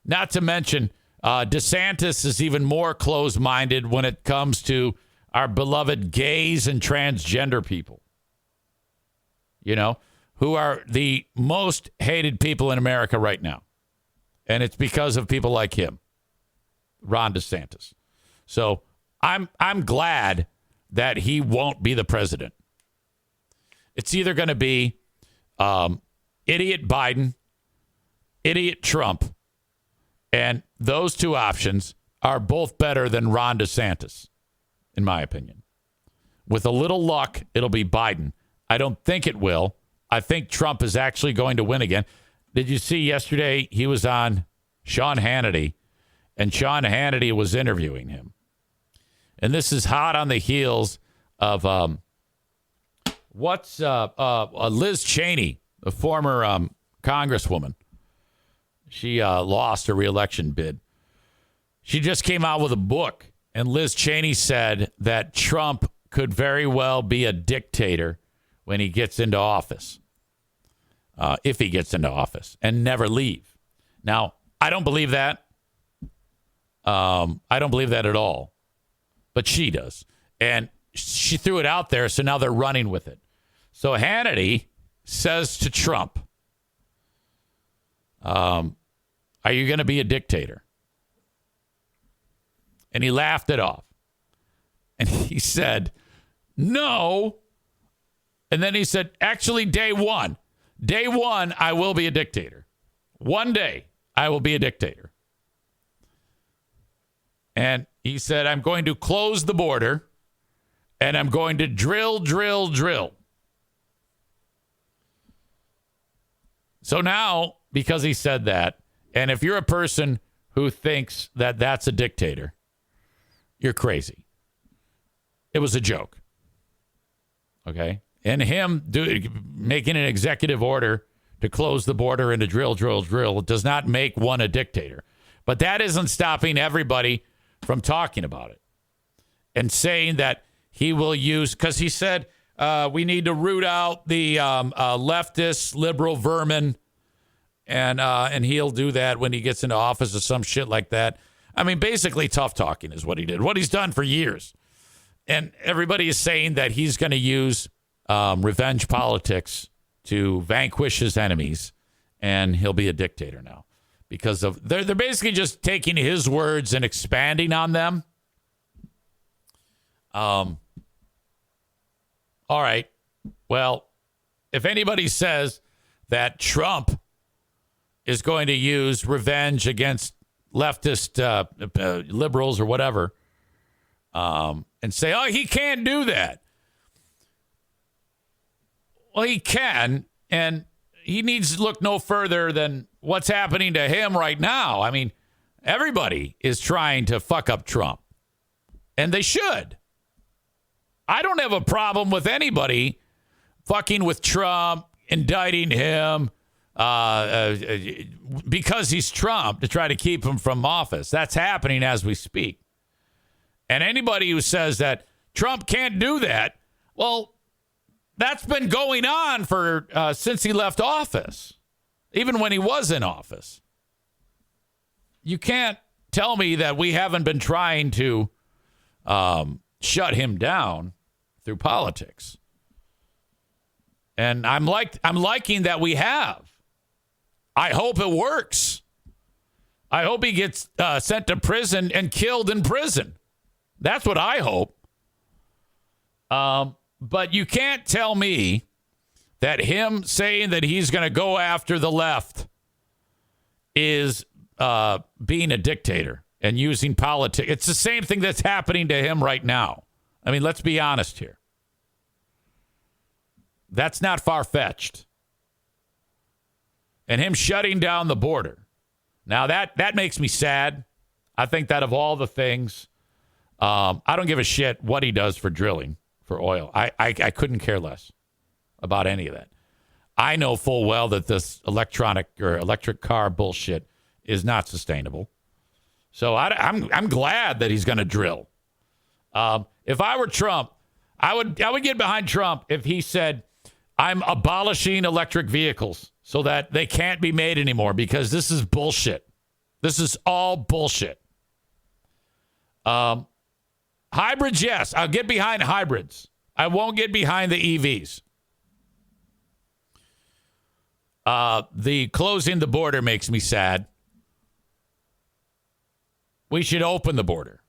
Not to mention, DeSantis is even more closed-minded when it comes to our beloved gays and transgender people, who are the most hated people in America right now. And it's because of people like him, Ron DeSantis. So I'm glad that he won't be the president. It's either going to be idiot Biden, idiot Trump, and those two options are both better than Ron DeSantis, in my opinion. With a little luck, it'll be Biden. I don't think it will. I think Trump is actually going to win again. Did you see yesterday he was on Sean Hannity, and Sean Hannity was interviewing him? And this is hot on the heels of Liz Cheney, the former congresswoman. She lost her reelection bid. She just came out with a book, and Liz Cheney said that Trump could very well be a dictator when he gets into office, if he gets into office, and never leave. Now, I don't believe that. I don't believe that at all. But she does. And she threw it out there, so now they're running with it. So Hannity says to Trump, are you going to be a dictator? And he laughed it off. And he said, no. And then he said, actually, day one, I will be a dictator. One day, I will be a dictator. And he said, I'm going to close the border, and I'm going to drill. So now, because he said that, and if you're a person who thinks that that's a dictator, you're crazy. It was a joke. Okay? And him making an executive order to close the border and to drill does not make one a dictator. But that isn't stopping everybody from talking about it and saying that he will use, because he said we need to root out the leftist liberal vermin, and he'll do that when he gets into office or some shit like that. I mean, basically tough talking is what he did, what he's done for years. And everybody is saying that he's going to use revenge politics to vanquish his enemies, and he'll be a dictator now. Because of they're basically just taking his words and expanding on them. All right. Well, if anybody says that Trump is going to use revenge against leftist liberals or whatever, and say, oh, he can't do that. Well, he can, and he needs to look no further than what's happening to him right now. I mean, everybody is trying to fuck up Trump, and they should. I don't have a problem with anybody fucking with Trump, indicting him because he's Trump to try to keep him from office. That's happening as we speak. And anybody who says that Trump can't do that, well, that's been going on for since he left office, even when he was in office. You can't tell me that we haven't been trying to shut him down through politics. And I'm liking that we have. I hope it works. I hope he gets sent to prison and killed in prison. That's what I hope. But you can't tell me that him saying that he's going to go after the left is being a dictator and using politics. It's the same thing that's happening to him right now. I mean, let's be honest here. That's not far-fetched. And him shutting down the border. Now, that makes me sad. I think that of all the things, I don't give a shit what he does for drilling for oil. I couldn't care less about any of that. I know full well that this electric car bullshit is not sustainable. So I'm glad that he's going to drill. If I were Trump, I would get behind Trump if he said, I'm abolishing electric vehicles so that they can't be made anymore because this is bullshit. This is all bullshit. Hybrids, yes. I'll get behind hybrids. I won't get behind the EVs. The closing the border makes me sad. We should open the border.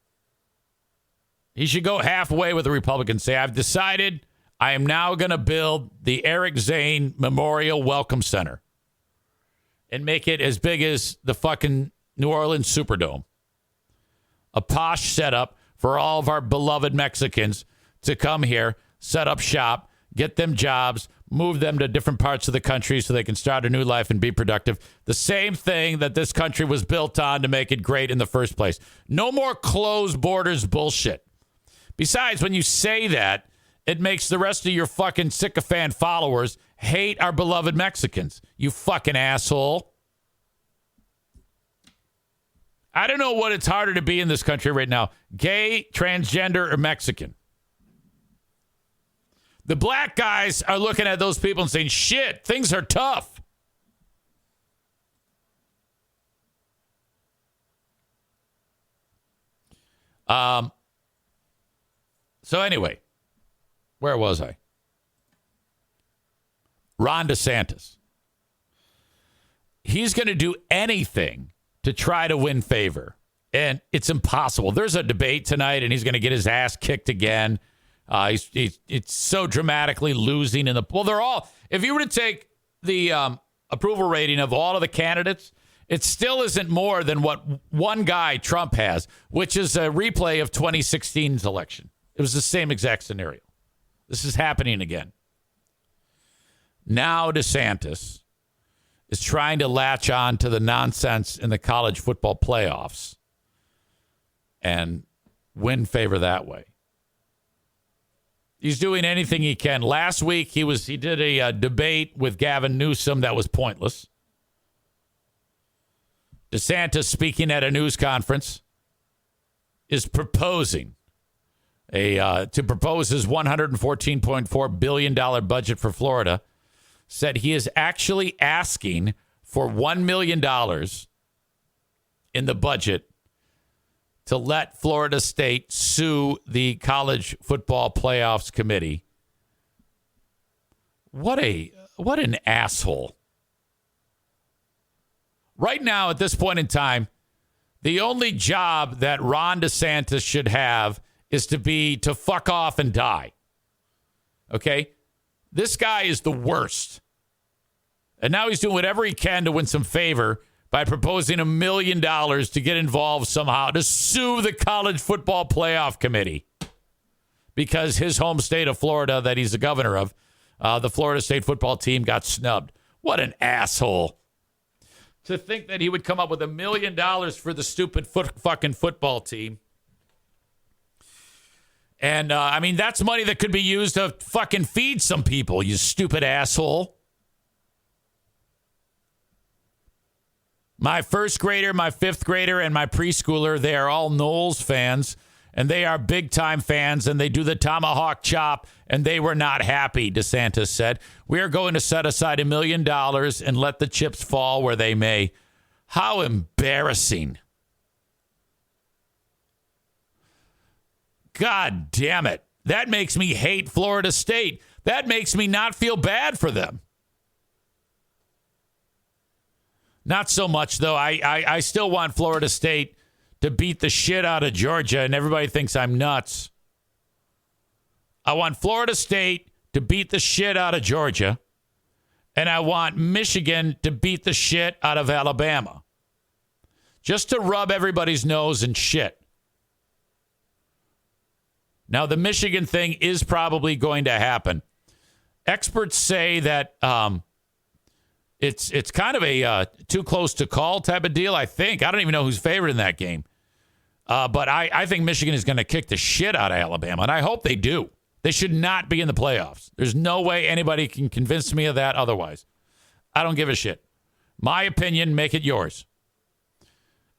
He should go halfway with the Republicans. Say, I've decided I am now going to build the Eric Zane Memorial Welcome Center and make it as big as the fucking New Orleans Superdome. a posh setup for all of our beloved Mexicans to come here, set up shop, get them jobs, move them to different parts of the country so they can start a new life and be productive. The same thing that this country was built on to make it great in the first place. No more closed borders bullshit. Besides, when you say that, it makes the rest of your fucking sycophant followers hate our beloved Mexicans. You fucking asshole. I don't know what it's harder to be in this country right now. Gay, transgender, or Mexican. The black guys are looking at those people and saying, shit, things are tough. So anyway, where was I? Ron DeSantis. He's going to do anything to try to win favor. And it's impossible. There's a debate tonight, and he's going to get his ass kicked again. It's so dramatically losing in the... Well, they're all... If you were to take the approval rating of all of the candidates, it still isn't more than what one guy, Trump, has, which is a replay of 2016's election. It was the same exact scenario. This is happening again. Now DeSantis is trying to latch on to the nonsense in the college football playoffs and win favor that way. He's doing anything he can. Last week, he did a debate with Gavin Newsom that was pointless. DeSantis, speaking at a news conference, is proposing to propose his $114.4 billion budget for Florida. Said he is actually asking for $1 million in the budget to let Florida State sue the College Football Playoffs Committee. What an asshole. Right now, at this point in time, the only job that Ron DeSantis should have is to fuck off and die. Okay? This guy is the worst. And now he's doing whatever he can to win some favor by proposing $1 million to get involved somehow to sue the College Football Playoff Committee because his home state of Florida that he's the governor of, the Florida State football team got snubbed. What an asshole. To think that he would come up with $1 million for the stupid fucking football team. And, I mean, that's money that could be used to fucking feed some people, you stupid asshole. My first grader, my fifth grader, and my preschooler, they are all Knowles fans, and they are big-time fans, and they do the tomahawk chop, and they were not happy, DeSantis said. We are going to set aside $1 million and let the chips fall where they may. How embarrassing. God damn it. That makes me hate Florida State. That makes me not feel bad for them. Not so much, though. I still want Florida State to beat the shit out of Georgia, and everybody thinks I'm nuts. I want Florida State to beat the shit out of Georgia, and I want Michigan to beat the shit out of Alabama. Just to rub everybody's nose in shit. Now, the Michigan thing is probably going to happen. Experts say that it's kind of a too close to call type of deal, I think. I don't even know who's favored in that game. But I think Michigan is going to kick the shit out of Alabama, and I hope they do. They should not be in the playoffs. There's no way anybody can convince me of that otherwise. I don't give a shit. My opinion, make it yours.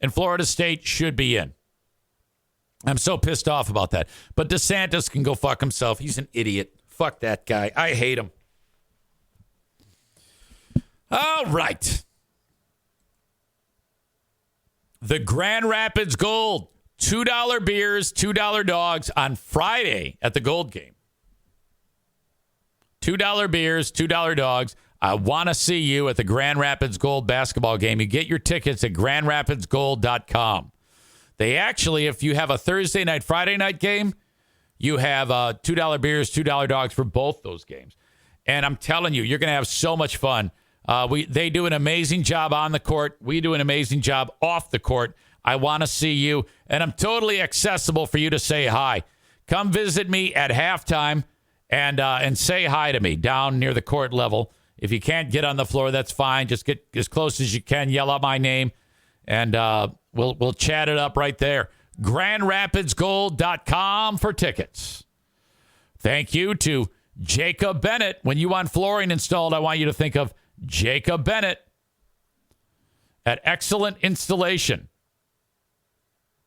And Florida State should be in. I'm so pissed off about that. But DeSantis can go fuck himself. He's an idiot. Fuck that guy. I hate him. All right. The Grand Rapids Gold. $2 beers, $2 dogs on Friday at the Gold game. $2 beers, $2 dogs. I want to see you at the Grand Rapids Gold basketball game. You get your tickets at grandrapidsgold.com. They actually, if you have a Thursday night, Friday night game, you have $2 beers, $2 dogs for both those games. And I'm telling you, you're going to have so much fun. They do an amazing job on the court. We do an amazing job off the court. I want to see you, and I'm totally accessible for you to say hi. Come visit me at halftime and say hi to me down near the court level. If you can't get on the floor, that's fine. Just get as close as you can. Yell out my name, and we'll chat it up right there. GrandRapidsGold.com for tickets. Thank you to Jacob Bennett. When you want flooring installed, I want you to think of Jacob Bennett at Excellent Installation.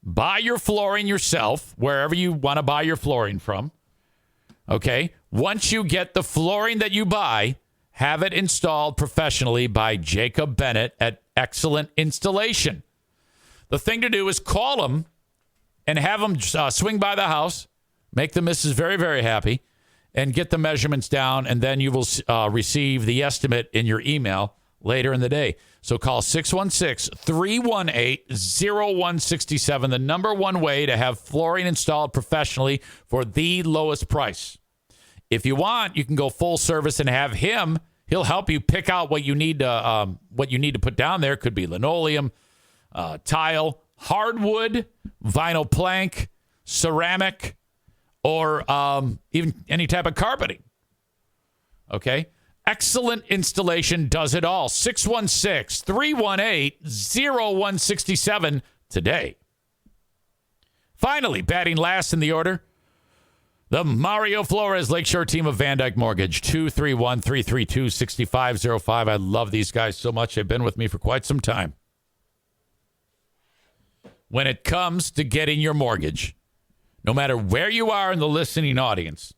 Buy your flooring yourself, wherever you want to buy your flooring from. Okay? Once you get the flooring that you buy, have it installed professionally by Jacob Bennett at Excellent Installation. The thing to do is call him and have him swing by the house, make the missus very, very happy, and get the measurements down, and then you will receive the estimate in your email later in the day. So call 616-318-0167, the number one way to have flooring installed professionally for the lowest price. If you want, you can go full service and have him. He'll help you pick out what you need to put down there. Could be linoleum, tile, hardwood, vinyl plank, ceramic, or even any type of carpeting. Okay? Excellent Installation does it all. 616-318-0167 today. Finally, batting last in the order, the Mario Flores Lakeshore team of Van Dyke Mortgage, 231-332-6505. I love these guys so much. They've been with me for quite some time. When it comes to getting your mortgage, no matter where you are in the listening audience,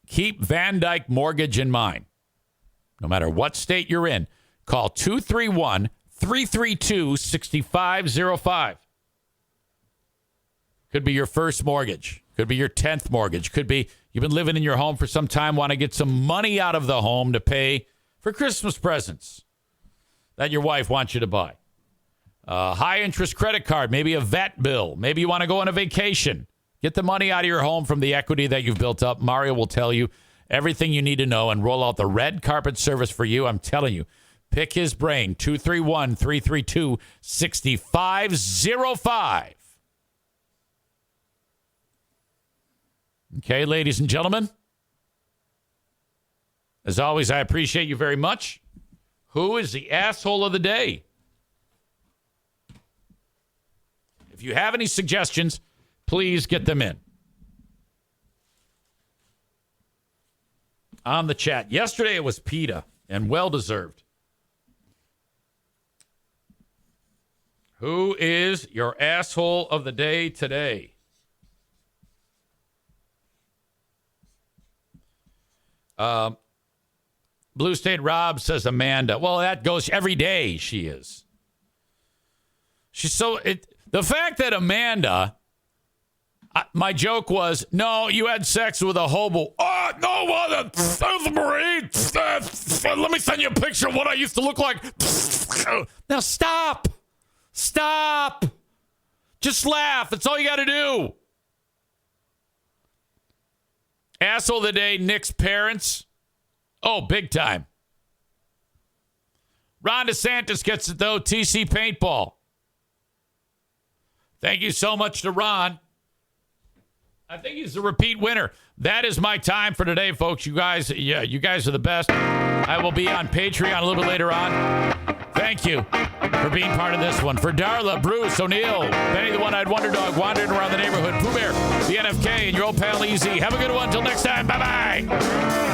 keep Van Dyke Mortgage in mind. No matter what state you're in, call 231-332-6505. Could be your first mortgage. Could be your 10th mortgage. Could be you've been living in your home for some time, want to get some money out of the home to pay for Christmas presents that your wife wants you to buy. High-interest credit card, maybe a vet bill. Maybe you want to go on a vacation. Get the money out of your home from the equity that you've built up. Mario will tell you everything you need to know and roll out the red carpet service for you. I'm telling you, pick his brain, 231-332-6505. Okay, ladies and gentlemen. As always, I appreciate you very much. Who is the asshole of the day? If you have any suggestions, please get them in on the chat. Yesterday it was PETA, and well-deserved. Who is your asshole of the day today? Blue State Rob says Amanda. Well, that goes every day. She is. She's so... The fact that Amanda... my joke was, no, you had sex with a hobo. Oh, no, that was a Marine. Let me send you a picture of what I used to look like. Now stop. Stop. Just laugh. That's all you got to do. Asshole of the day, Nick's parents. Oh, big time. Ron DeSantis gets it, though. TC Paintball. Thank you so much to Ron. I think he's the repeat winner. That is my time for today, folks. You guys are the best. I will be on Patreon a little bit later on. Thank you for being part of this one. For Darla, Bruce, O'Neill, Benny the One-Eyed Wonder Dog, wandering around the neighborhood, Pooh Bear, the NFK, and your old pal EZ. Have a good one. Until next time. Bye-bye.